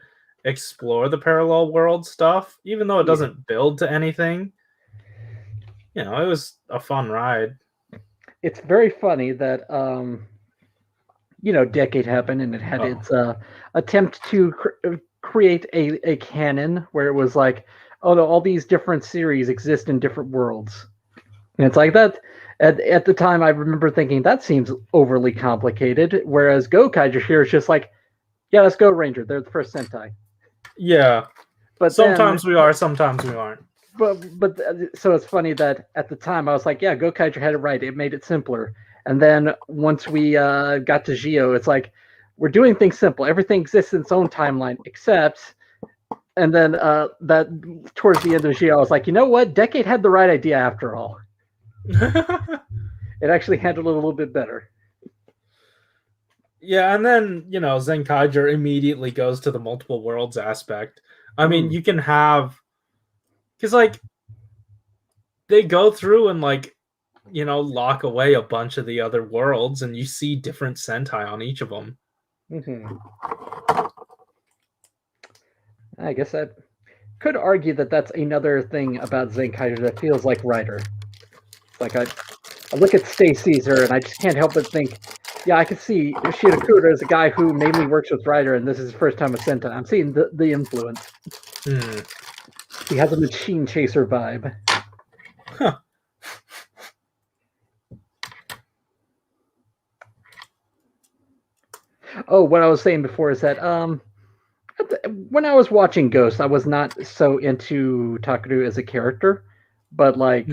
explore the parallel world stuff, even though it doesn't build to anything. You know, it was a fun ride. It's very funny that, you know, Decade happened and it had its attempt to create a canon where it was like, oh, no, all these different series exist in different worlds. And it's like that. At the time, I remember thinking that seems overly complicated. Whereas Gokaiger here is just like, yeah, let's go Ranger. They're the first Sentai. Yeah, but sometimes we are, sometimes we aren't. But so it's funny that at the time I was like, yeah, Gokaiger had it right. It made it simpler. And then once we got to Geo, it's like we're doing things simple. Everything exists in its own timeline, except. And then that towards the end of Geo, I was like, you know what? Decade had the right idea after all. It actually handled it a little bit better. Yeah, and then, you know, Zenkaiger immediately goes to the multiple worlds aspect. I mean, you can have... Because, like, they go through and, like, you know, lock away a bunch of the other worlds, and you see different Sentai on each of them. I guess I could argue that that's another thing about Zenkaiger that feels like Rider. Like, I look at Stay Caesar, and I just can't help but think, yeah, I can see Shirakuda is a guy who mainly works with Rider, and this is his first time with Sentai. I'm seeing the influence. He has a machine chaser vibe. Huh. Oh, what I was saying before is that when I was watching Ghost, I was not so into Takaru as a character, but like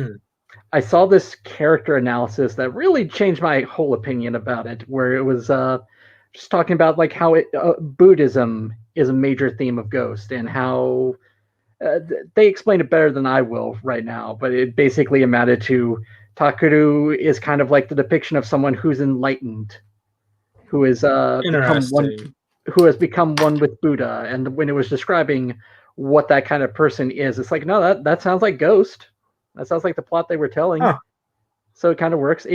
I saw this character analysis that really changed my whole opinion about it, where it was just talking about like how Buddhism is a major theme of Ghost, and how they explain it better than I will right now, but it basically amounted to Takaru is kind of like the depiction of someone who's enlightened, who is who has become one with Buddha. And when it was describing what that kind of person is, it's like, no, that sounds like Ghost. That sounds like the plot they were telling. So it kind of works.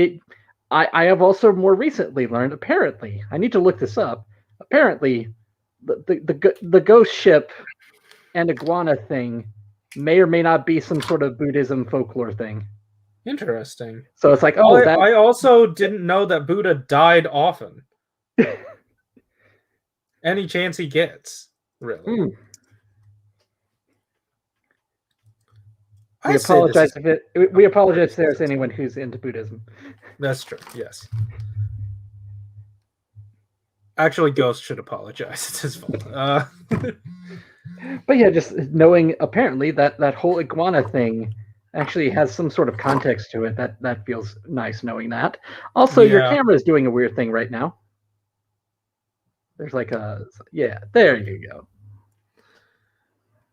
I have also more recently learned, apparently, I need to look this up. Apparently, the ghost ship and iguana thing may or may not be some sort of Buddhism folklore thing. Interesting. So it's like, oh, I also didn't know that Buddha died often. Any chance he gets, really. We apologize if there's anyone who's into Buddhism. That's true. Yes. Actually, Ghost should apologize. It's his fault. But yeah, just knowing apparently that whole iguana thing actually has some sort of context to it. That feels nice knowing that. Also, your camera is doing a weird thing right now. There's like there you go.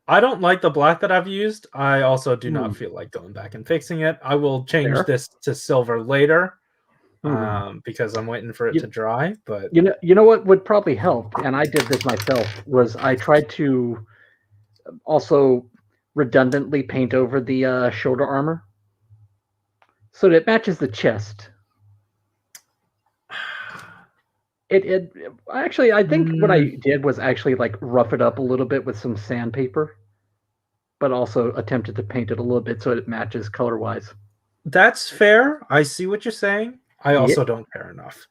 I don't like the black that I've used. I also do not feel like going back and fixing it. I will change this to silver later. Because I'm waiting for it to dry. But you know what would probably help, and I did this myself, was I tried to also redundantly paint over the shoulder armor so that it matches the chest. It actually, I think what I did was actually like rough it up a little bit with some sandpaper, but also attempted to paint it a little bit so it matches color wise. That's fair. I see what you're saying. I also don't care enough.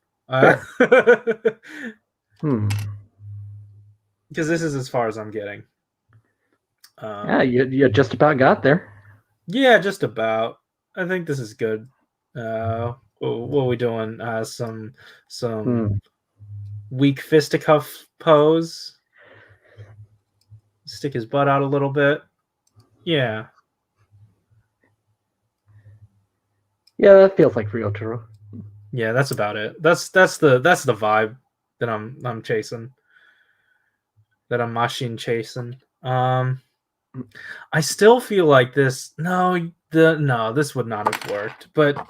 Because this is as far as I'm getting. Yeah, you just about got there. Yeah, just about. I think this is good. What are we doing? Some weak fisticuff pose. Stick his butt out a little bit. Yeah. Yeah, that feels like Ryotaro. Yeah, that's about it. That's the vibe that I'm chasing. That I'm machine chasing. I still feel like this. No, this would not have worked. But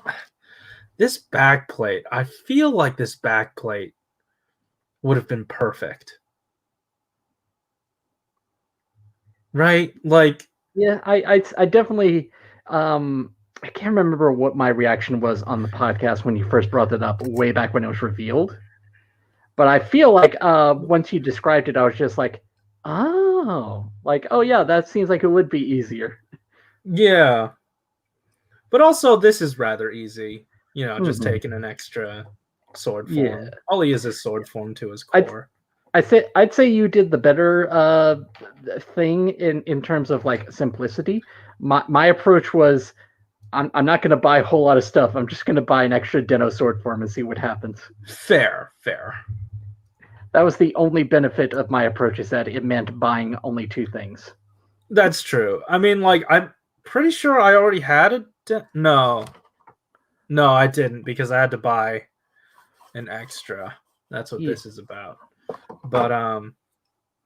this back plate, I feel like this back plate would have been perfect. Right? Like, yeah, I definitely I can't remember what my reaction was on the podcast when you first brought that up way back when it was revealed. But I feel like once you described it, I was just like, oh yeah, that seems like it would be easier. Yeah. But also this is rather easy. Just taking an extra sword form. Yeah. All he is sword form to his core. I'd say you did the better thing in terms of like simplicity. My approach was I'm not going to buy a whole lot of stuff. I'm just going to buy an extra Den-O sword form and see what happens. Fair. That was the only benefit of my approach, is that it meant buying only 2 things. That's true. I mean, like, I'm pretty sure I already had no, I didn't, because I had to buy an extra. That's what this is about. But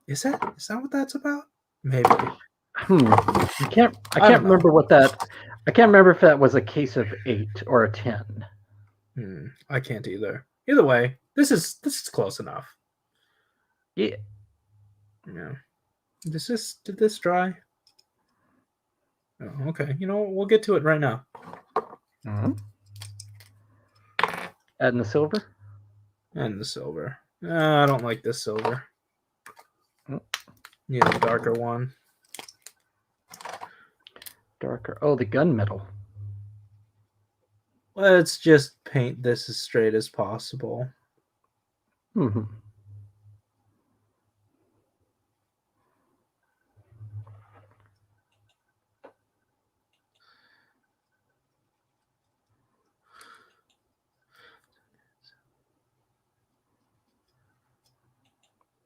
is that what that's about? Maybe. I can't remember what that. I can't remember if that was a case of 8 or a 10. I can't either. Either way, this is close enough. Yeah. Yeah. Did this dry? Oh, okay. We'll get to it right now. Adding the silver? And the silver. I don't like this silver. Need a darker one. Darker. Oh, the gunmetal. Let's just paint this as straight as possible.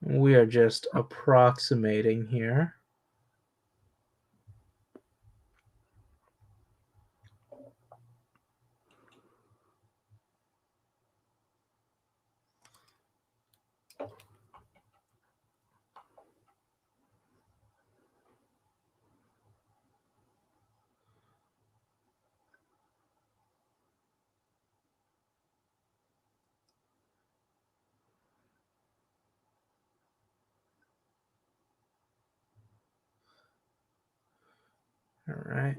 We are just approximating here. All right.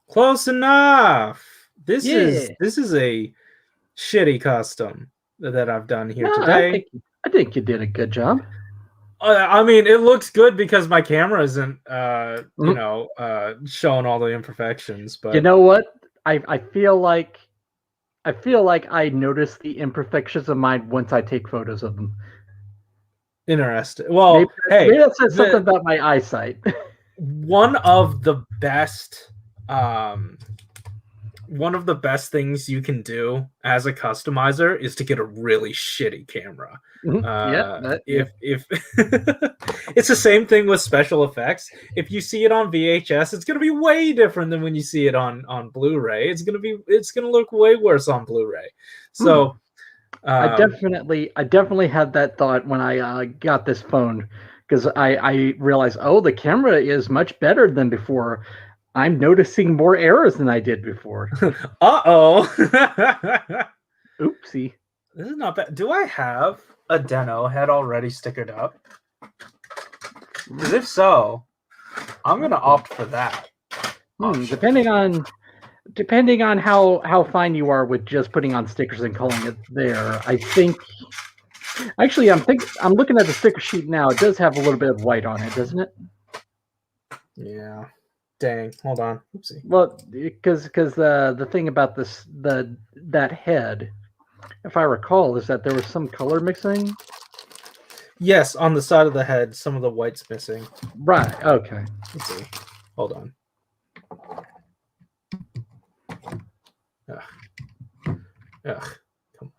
Close enough. This is a shitty custom that I've done here today. I think you did a good job. I mean, it looks good because my camera isn't, Mhm. showing all the imperfections. But You know what? I feel like I notice the imperfections of mine once I take photos of them. interesting. Maybe Well, hey, that says something the about my eyesight. one of the best, um, one of the best things you can do as a customizer is to get a really shitty camera. Yeah, yeah. If it's the same thing with special effects. If you see it on VHS, it's gonna be way different than when you see it on Blu-ray. It's gonna look way worse on Blu-ray. So I um, definitely had that thought when I got this phone because I realized, oh, the camera is much better than before. I'm noticing more errors than I did before. uh-oh. Oopsie. This is not bad. Do I have a Deno head already stickered up? Because if so, I'm gonna opt for that. option. Depending on how fine you are with just putting on stickers and calling it there, I think actually I'm looking at the sticker sheet now. It does have a little bit of white on it, doesn't it? Yeah. Dang. Hold on. Oopsie. Well, because the thing about that head, if I recall, is that there was some color mixing. Yes, on the side of the head, some of the white's missing. Right. Okay. Let's see. Hold on. Ugh. Ugh. Come on.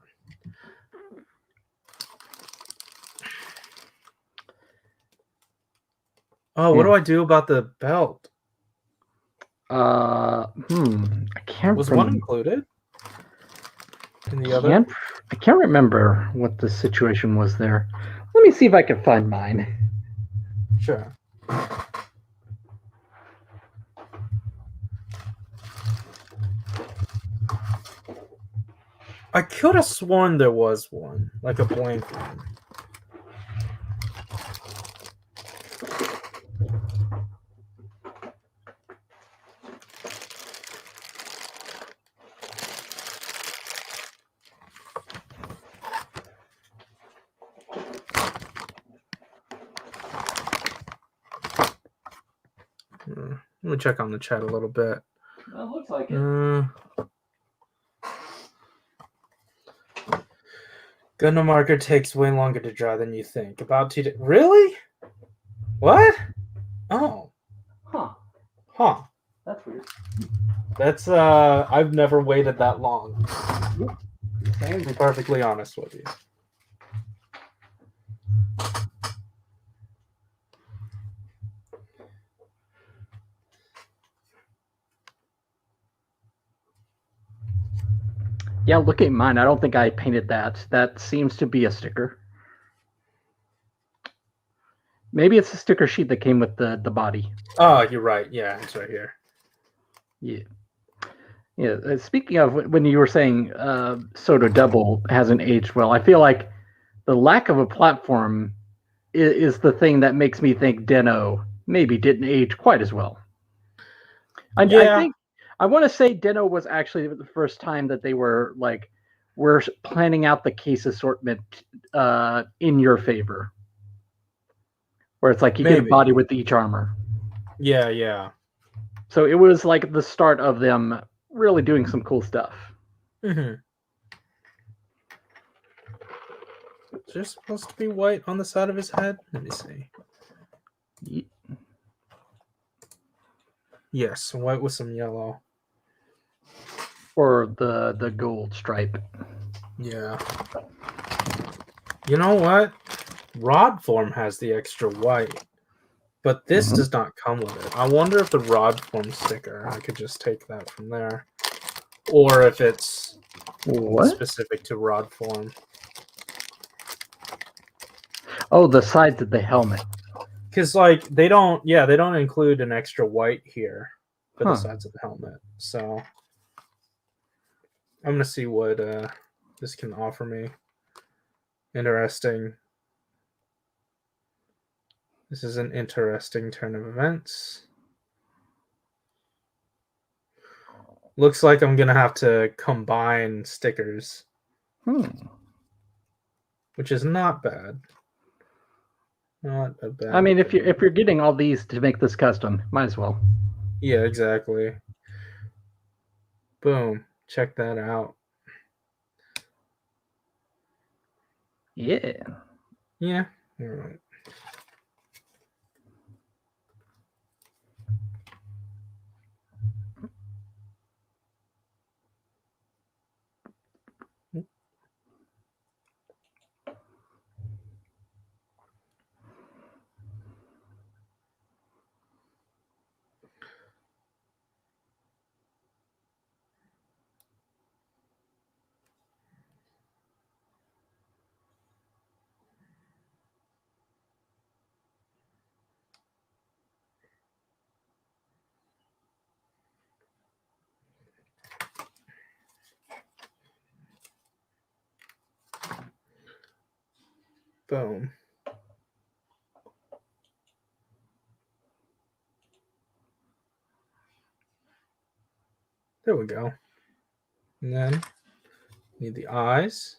Oh, what do I do about the belt? I can't. Was one included in the other? I can't remember what the situation was there. Let me see if I can find mine. Sure. I could have sworn there was one, like a blank one. Let me check on the chat a little bit. Well, looks like it. Gundam marker takes way longer to dry than you think. About 2 days. Really? What? Oh. Huh. That's weird. That's I've never waited that long. Same. To be perfectly honest with you. Yeah, look at mine. I don't think I painted that. That seems to be a sticker. Maybe it's a sticker sheet that came with the body. Oh, you're right. Yeah, it's right here. Yeah. Yeah. Speaking of when you were saying Soto Double hasn't aged well, I feel like the lack of a platform is the thing that makes me think Deno maybe didn't age quite as well. I think I want to say Deno was actually the first time that they were like, we're planning out the case assortment in your favor, where it's like you get a body with each armor. Yeah, yeah. So it was like the start of them really doing some cool stuff. Mm-hmm. Is there supposed to be white on the side of his head? Let me see. Yes, white with some yellow. Or the gold stripe. Yeah. You know what? Rod form has the extra white, but this does not come with it. I wonder if the rod form sticker, I could just take that from there. Or if it's specific to rod form. Oh, the sides of the helmet. Because like they don't include an extra white here for the sides of the helmet. So I'm gonna see what this can offer me. Interesting. This is an interesting turn of events. Looks like I'm gonna have to combine stickers. which is not bad. Not a bad. I mean, if thing. you're getting all these to make this custom, might as well. Yeah, exactly. Boom. Check that out. Yeah. Yeah. All right. Boom. There we go. And then need the eyes.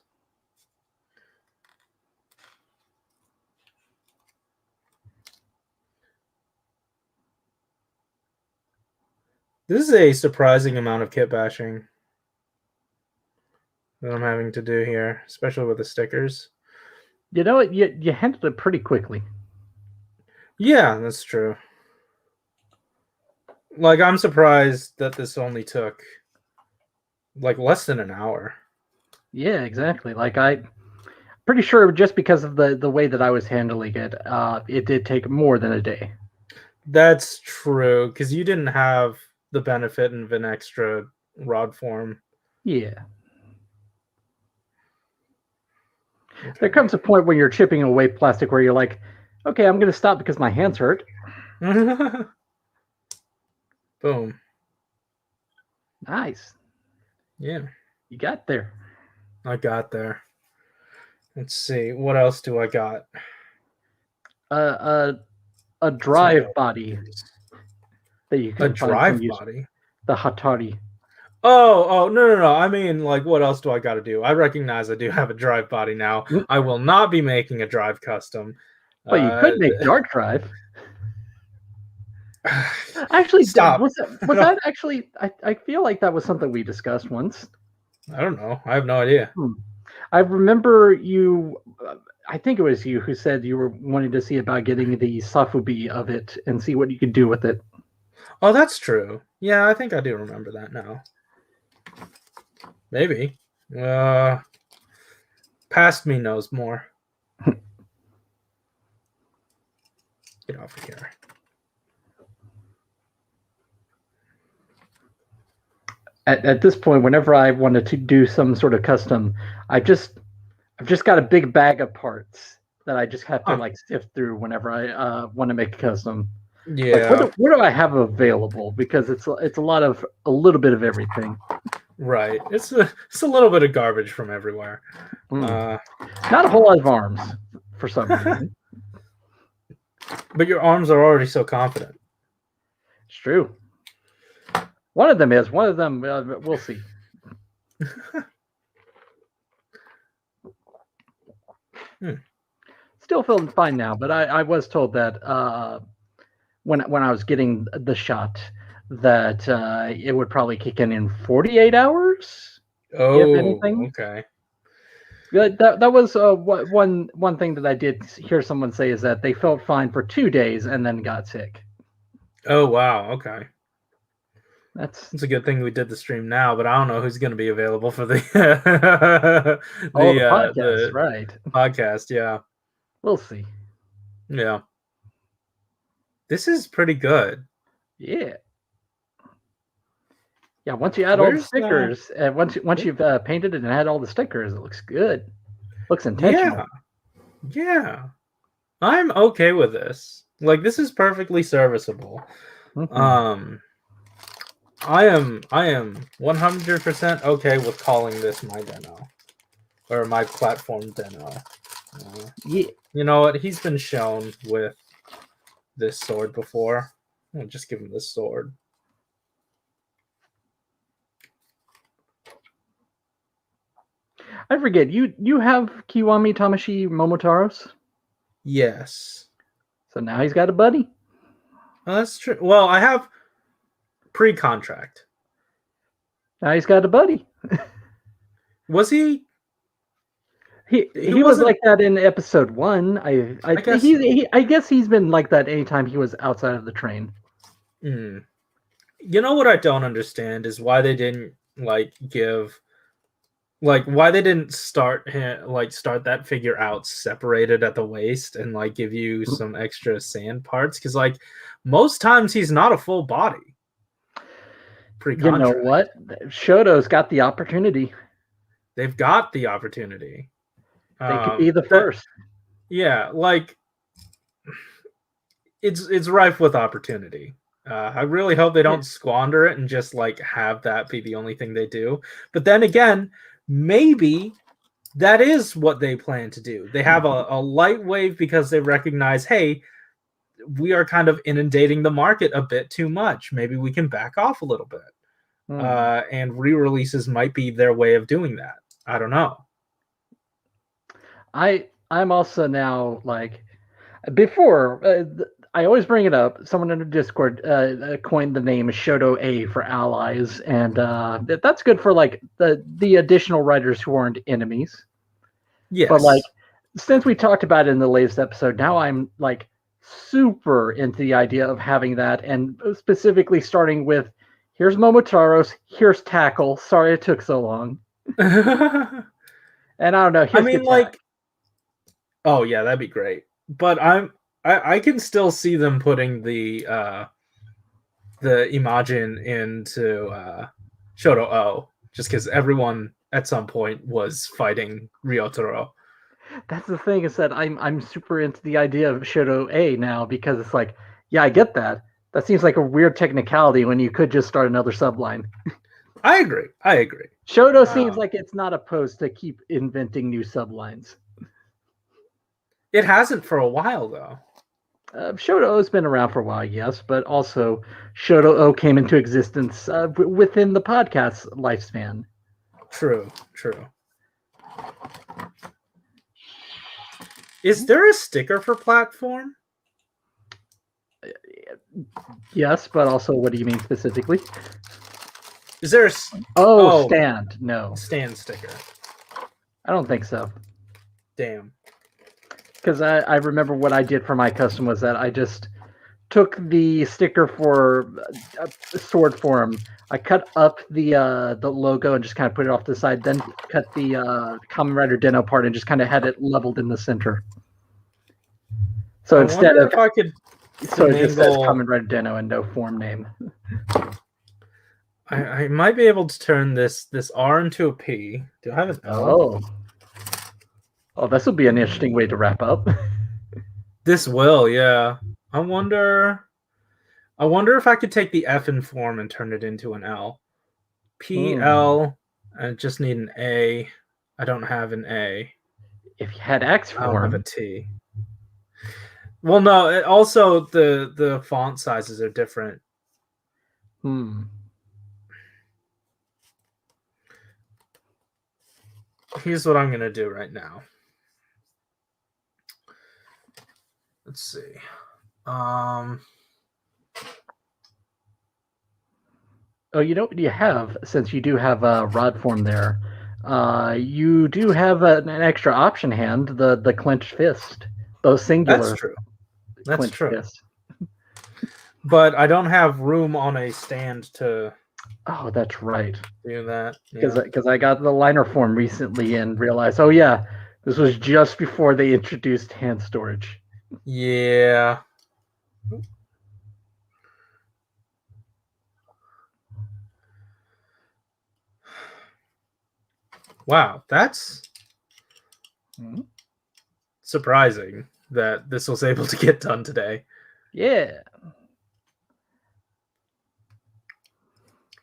This is a surprising amount of kit bashing that I'm having to do here, especially with the stickers. You know what? You handled it pretty quickly. Yeah, that's true. Like, I'm surprised that this only took like less than an hour. Yeah, exactly. Like pretty sure just because of the way that I was handling it, it did take more than a day. That's true, because you didn't have the benefit of an extra rod form. Yeah. Okay. There comes a point when you're chipping away plastic where you're like, okay, I'm going to stop because my hands hurt. Boom. Nice. Yeah, You got there. I got there. Let's see. What else do I got? A drive body that you A can find some drive use. body? The Hatari. Oh, no. I mean, like, what else do I got to do? I recognize I do have a drive body now. I will not be making a drive custom. But you could make Dark Drive. Actually, Stop. was that actually? I feel like that was something we discussed once. I don't know. I have no idea. I remember you. I think it was you who said you were wanting to see about getting the Safubi of it and see what you could do with it. Oh, that's true. Yeah, I think I do remember that now. Maybe. Past me knows more. Get off of here. At this point, whenever I wanted to do some sort of custom, I've just got a big bag of parts that I just have to like sift through whenever I want to make a custom. Yeah. Like, what do I have available? Because it's a little bit of everything. Right. It's a little bit of garbage from everywhere. Not a whole lot of arms for some reason. But your arms are already so confident. It's true. One of them is. One of them, we'll see. Still feeling fine now, but I was told that when I was getting the shot that it would probably kick in 48 hours. Oh, if anything. Okay. That was one thing that I did hear someone say is that they felt fine for 2 days and then got sick. Oh, wow. Okay. It's a good thing we did the stream now, but I don't know who's going to be available for the the podcast, right? Podcast, yeah. We'll see. Yeah. This is pretty good. Yeah. Yeah, once you add all the stickers, once you've painted it and had all the stickers, it looks good. Looks intentional. Yeah. I'm okay with this. Like, this is perfectly serviceable. Mm-hmm. I am 100% okay with calling this my demo or my platform demo. Yeah. You know what? He's been shown with this sword before. I'll just give him this sword. I forget. You have Kiwami Tamashi Momotaros, Yes. so now he's got a buddy. Oh, that's true. Well, I have pre-contract. Now he's got a buddy. Was he? He He was wasn't. like that in episode 1. I guess- I guess he's been like that anytime he was outside of the train. You know what I don't understand is why they didn't give. Why they didn't start that figure out separated at the waist and give you some extra sand parts, because most times he's not a full body. You know what? Shoto's got the opportunity. They've got the opportunity. They could be the first. Yeah, it's rife with opportunity. I really hope they don't squander it and just have that be the only thing they do. But then again, maybe that is what they plan to do. They have a light wave because they recognize, hey, we are kind of inundating the market a bit too much. Maybe we can back off a little bit. And re-releases might be their way of doing that. I don't know. I'm also now before I always bring it up. Someone in the Discord coined the name Shoto A for allies, and that's good for the additional writers who aren't enemies. Yes. But since we talked about it in the latest episode, now I'm super into the idea of having that, and specifically starting with here's Momotaros, here's Tackle. Sorry it took so long. And I don't know. I mean, oh yeah, that'd be great. But I can still see them putting the Imagine into Shoto O, just because everyone at some point was fighting Ryotaro. That's the thing, is that I'm super into the idea of Shoto A now, because it's yeah, I get that. That seems like a weird technicality when you could just start another subline. I agree. Shoto seems like it's not opposed to keep inventing new sublines. It hasn't for a while, though. Shoto has been around for a while, yes, but also Shoto O came into existence within the podcast's lifespan. True. Is there a sticker for platform? Yes, but also, what do you mean specifically? Is there a... stand? No. Stand sticker. I don't think so. Damn. Because I remember what I did for my custom was that I just took the sticker for sword form. I cut up the logo and just kind of put it off to the side, then cut the Kamen Rider Den-O part and just kind of had it leveled in the center. So instead of... So it just says Kamen Rider Den-O and no form name. I might be able to turn this R into a P. Do I have an L? Oh, this will be an interesting way to wrap up. This will, yeah. I wonder if I could take the F in form and turn it into an L. P, L, I just need an A. I don't have an A. If you had X form. I don't have a T. Well, no, also the font sizes are different. Here's what I'm going to do right now. Let's see. Oh, you know what you have, since you do have a rod form there, you do have an extra option hand, the clenched fist. Those singular. That's true. That's true. Fist. But I don't have room on a stand to... Oh, that's right. Do that. Because I got the liner form recently and realized, oh yeah, this was just before they introduced hand storage. Yeah. Wow, that's surprising that this was able to get done today. Yeah.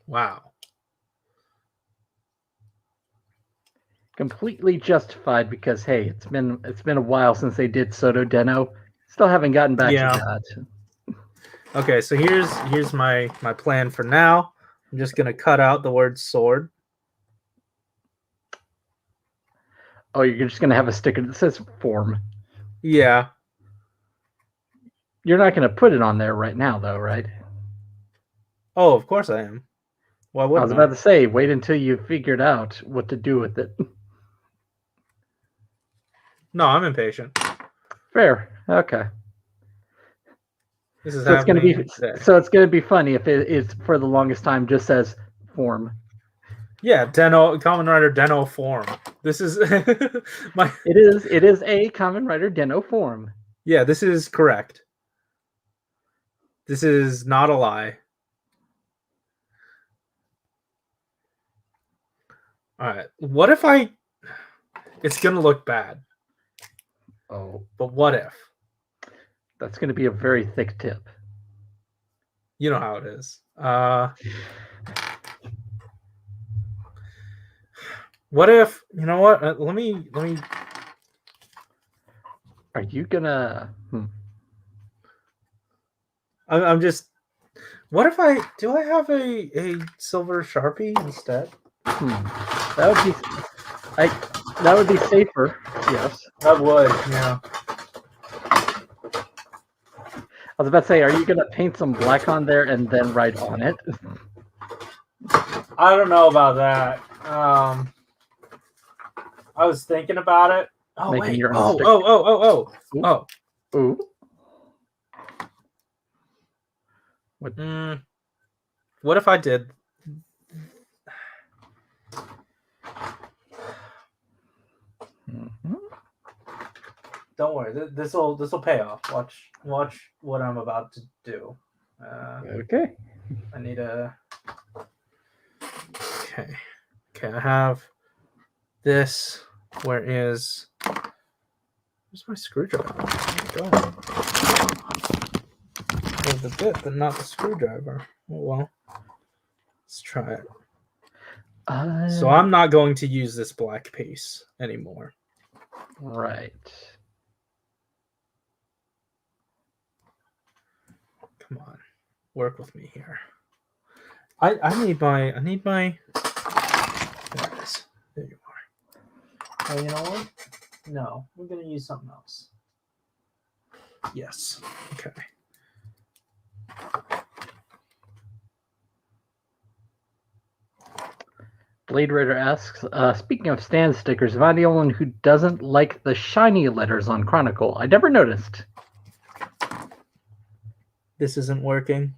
Wow. Completely justified, because hey, it's been a while since they did Soto Den-O. Still haven't gotten back to that. Okay, so here's my plan for now. I'm just gonna cut out the word sword. Oh, you're just gonna have a sticker that says form. Yeah. You're not gonna put it on there right now, though, right? Oh, of course I am. Why I was wouldn't about I? to say, wait until you figured out what to do with it. No, I'm impatient. Fair. Okay. This is So it's gonna be happening today. so it's gonna be funny if it's for the longest time just says form. Yeah, Common Rider Deno form. This is my. It is a Common Rider Deno form. Yeah, this is correct. This is not a lie. All right. What if I? It's gonna look bad. Oh, But what if? that's gonna be a very thick tip. You know how it is. What if? You know what? Let me. Are you gonna? I'm just. What if I do? I have a silver Sharpie instead. That would be. That would be safer. Yes. That would. Yeah. I was about to say, are you gonna paint some black on there and then write on it? I don't know about that. I was thinking about it. Oh Making wait. your own Oh, stick. oh, oh, oh, oh, oh. Ooh. What if I did? Mm-hmm. Don't worry. This will pay off. Watch what I'm about to do. Okay. I need a. Okay. Okay. I have this. Where's my screwdriver? Oh, well, the bit, but not the screwdriver. Oh, well, let's try it. So I'm not going to use this black piece anymore. Right. Come on, work with me here. I need my. There it is. There you are. Oh, you know what? No, we're gonna use something else. Yes. Okay. Blade Raider asks, speaking of stand stickers, am I the only one who doesn't like the shiny letters on Chronicle? I never noticed. This isn't working.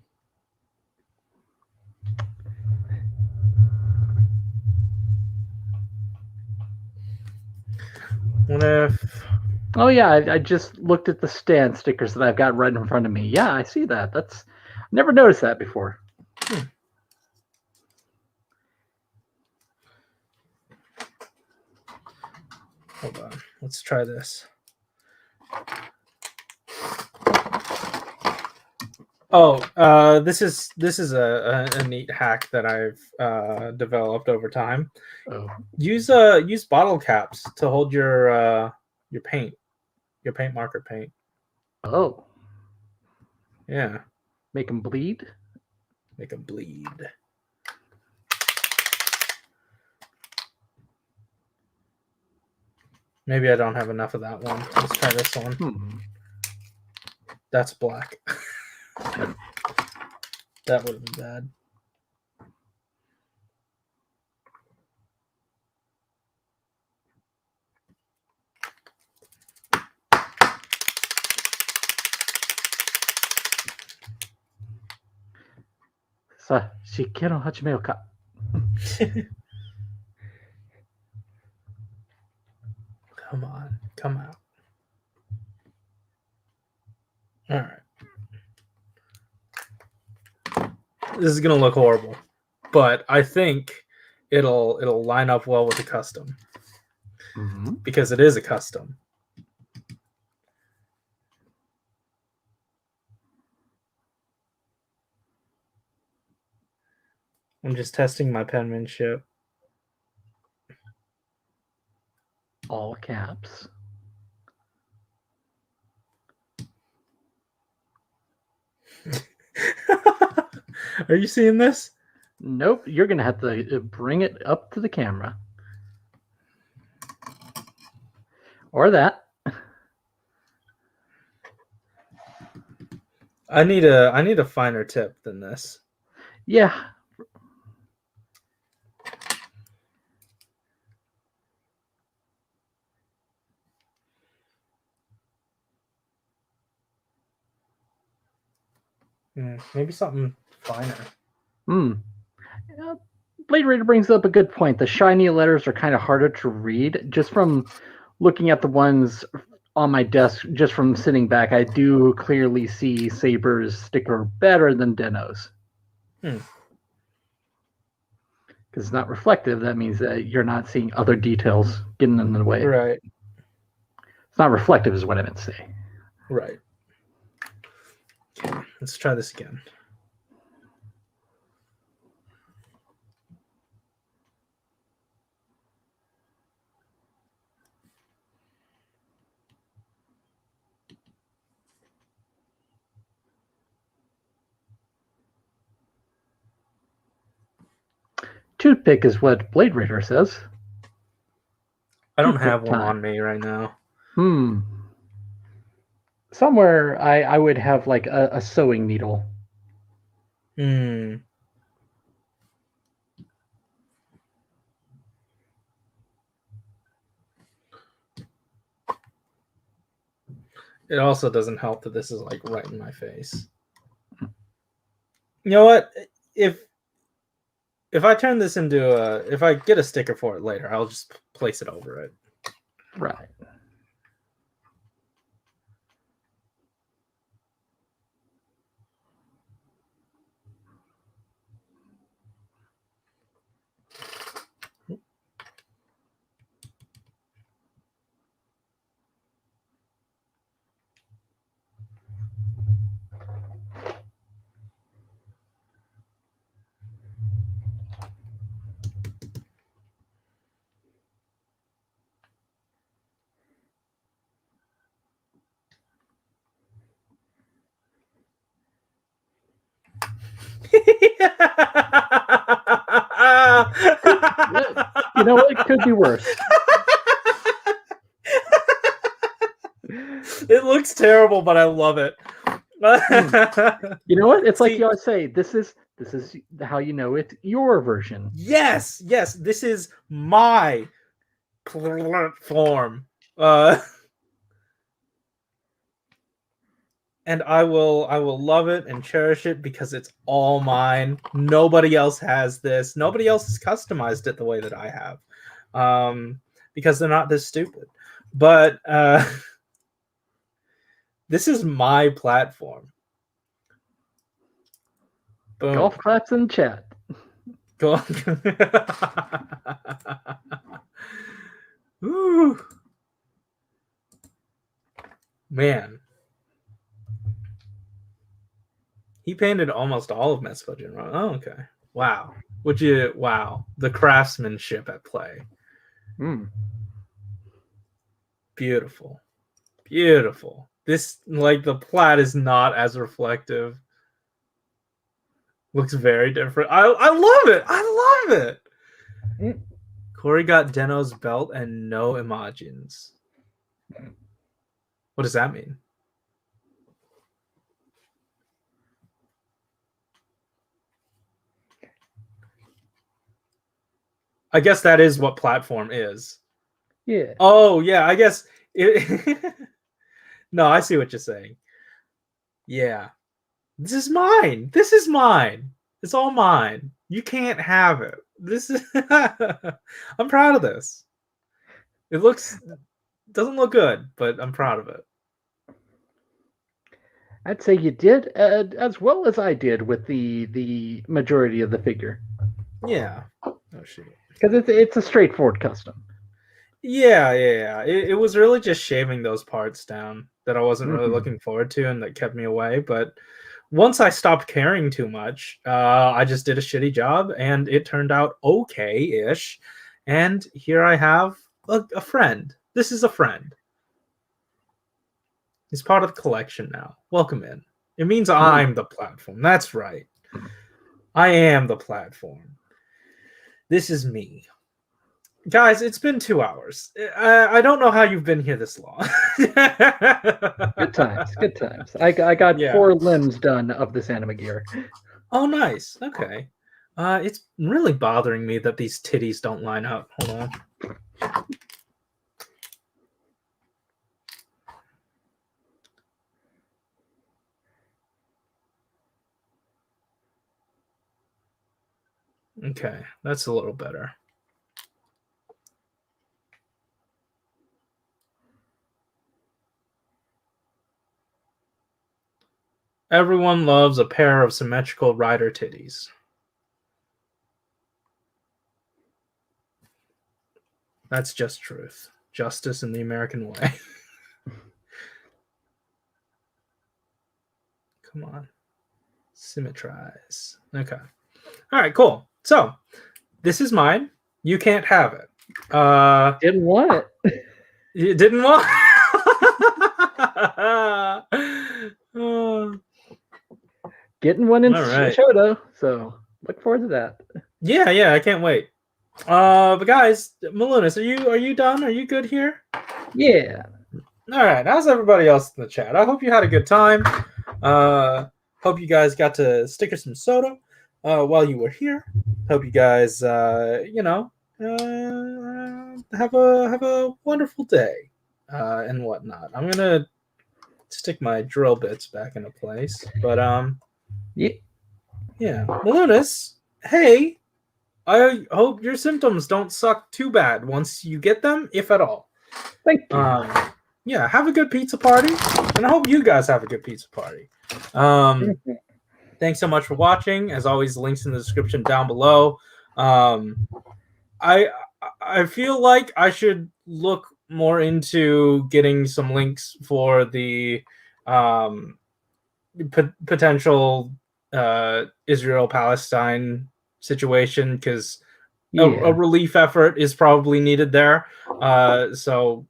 What if? Oh yeah, I just looked at the stand stickers that I've got right in front of me. Yeah, I see that. That's never noticed that before. Hold on. Let's try this. Oh, this is a neat hack that I've developed over time. Oh. Use bottle caps to hold your paint, your paint marker paint. Oh. Yeah. Make them bleed? Make them bleed. Maybe I don't have enough of that one. Let's try this one. That's black. That would have been bad. Sa, shikero hachimeo ka. Come on, come out. All right. This is gonna look horrible, but I think it'll line up well with the custom because it is a custom. I'm just testing my penmanship. All caps. Are you seeing this? Nope, you're gonna have to bring it up to the camera. Or that. I need a finer tip than this. Yeah. Maybe something finer. Blade Raider brings up a good point. The shiny letters are kind of harder to read. Just from looking at the ones on my desk, just from sitting back, I do clearly see Saber's sticker better than Deno's. Because it's not reflective, that means that you're not seeing other details getting in the way. Right. It's not reflective is what I meant to say. Right. Okay, let's try this again. Toothpick is what Blade Raider says. I don't Toothpick have one time. on me right now. Somewhere I would have like a sewing needle. It also doesn't help that this is like right in my face. You know what? If I turn this into if I get a sticker for it later, I'll just place it over it. Right. You know what? It could be worse. It looks terrible, but I love it. You know what? It's like you always say, this is how you know it's your version. Yes, this is my platform. And I will love it and cherish it because it's all mine. Nobody else has this. Nobody else has customized it the way that I have. Because they're not this stupid. But this is my platform. Boom. Golf claps in chat. Ooh. Man. He painted almost all of Mesfudgeon. Oh, okay. Wow. Wow. The craftsmanship at play. Beautiful. Beautiful. This, like, the plat is not as reflective. Looks very different. I love it. I love it. Corey got Deno's belt and no emojis. What does that mean? I guess that is what platform is. Yeah. Oh, yeah. I guess it... No, I see what you're saying. Yeah. This is mine. This is mine. It's all mine. You can't have it. This is... I'm proud of this. It doesn't look good, but I'm proud of it. I'd say you did as well as I did with the majority of the figure. Yeah. Oh, shit. Because it's a straightforward custom. Yeah. It was really just shaving those parts down that I wasn't really looking forward to and that kept me away. But once I stopped caring too much, I just did a shitty job and it turned out okay-ish. And here I have a friend. This is a friend. He's part of the collection now. Welcome in. It means I'm the platform. That's right. I am the platform. This is me. Guys, it's been 2 hours. I don't know how you've been here this long. Good times, good times. I got Yeah. 4 limbs done of this anime gear. Oh, nice. Okay. It's really bothering me that these titties don't line up. Hold on. Okay, that's a little better. Everyone loves a pair of symmetrical rider titties. That's just truth. Justice in the American way. Come on. Symmetrize. Okay. All right, cool. So, this is mine. You can't have it. Didn't want it. You didn't want. Getting one in All right. Shoto, so look forward to that. Yeah, I can't wait. But guys, Malunis, are you done? Are you good here? Yeah. All right. How's everybody else in the chat? I hope you had a good time. Hope you guys got to sticker some soda while you were here. Hope you guys, have a wonderful day and whatnot. I'm gonna stick my drill bits back into place, but Yeah. Malunis, hey, I hope your symptoms don't suck too bad once you get them, if at all. Thank you. Yeah, have a good pizza party, and I hope you guys have a good pizza party. Thanks so much for watching. As always, links in the description down below. I feel like I should look more into getting some links for the potential Israel-Palestine situation, because a relief effort is probably needed there. So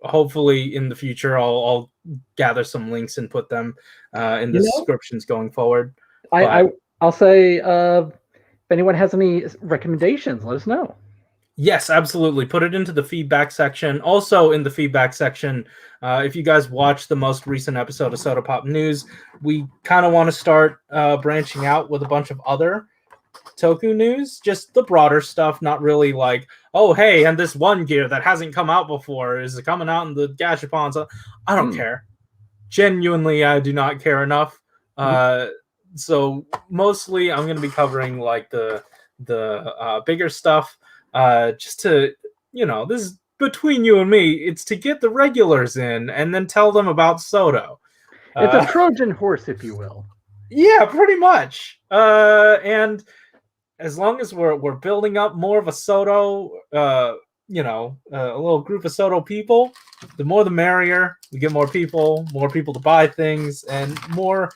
hopefully in the future I'll gather some links and put them in the descriptions going forward. I'll say if anyone has any recommendations, let us know. Yes, absolutely. Put it into the feedback section. Also in the feedback section, if you guys watched the most recent episode of Soda Pop News, we kind of want to start branching out with a bunch of other Toku news, just the broader stuff, not really like, oh, hey, and this one gear that hasn't come out before is coming out in the Gashapon. So I don't care. Genuinely, I do not care enough. So mostly I'm going to be covering like the bigger stuff, just to, this is between you and me. It's to get the regulars in and then tell them about Soto. It's a Trojan horse, if you will. Yeah, pretty much. And as long as we're building up more of a Soto, a little group of Soto people, the more the merrier. We get more people to buy things, and more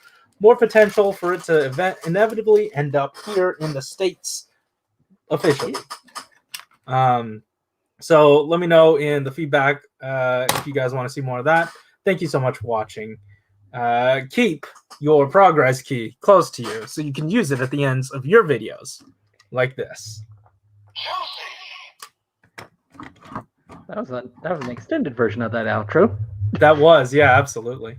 potential for it to inevitably end up here in the States officially. So let me know in the feedback if you guys want to see more of that. Thank you so much for watching. Keep your progress key close to you so you can use it at the ends of your videos, like this. That was an extended version of that outro. That was, yeah, absolutely.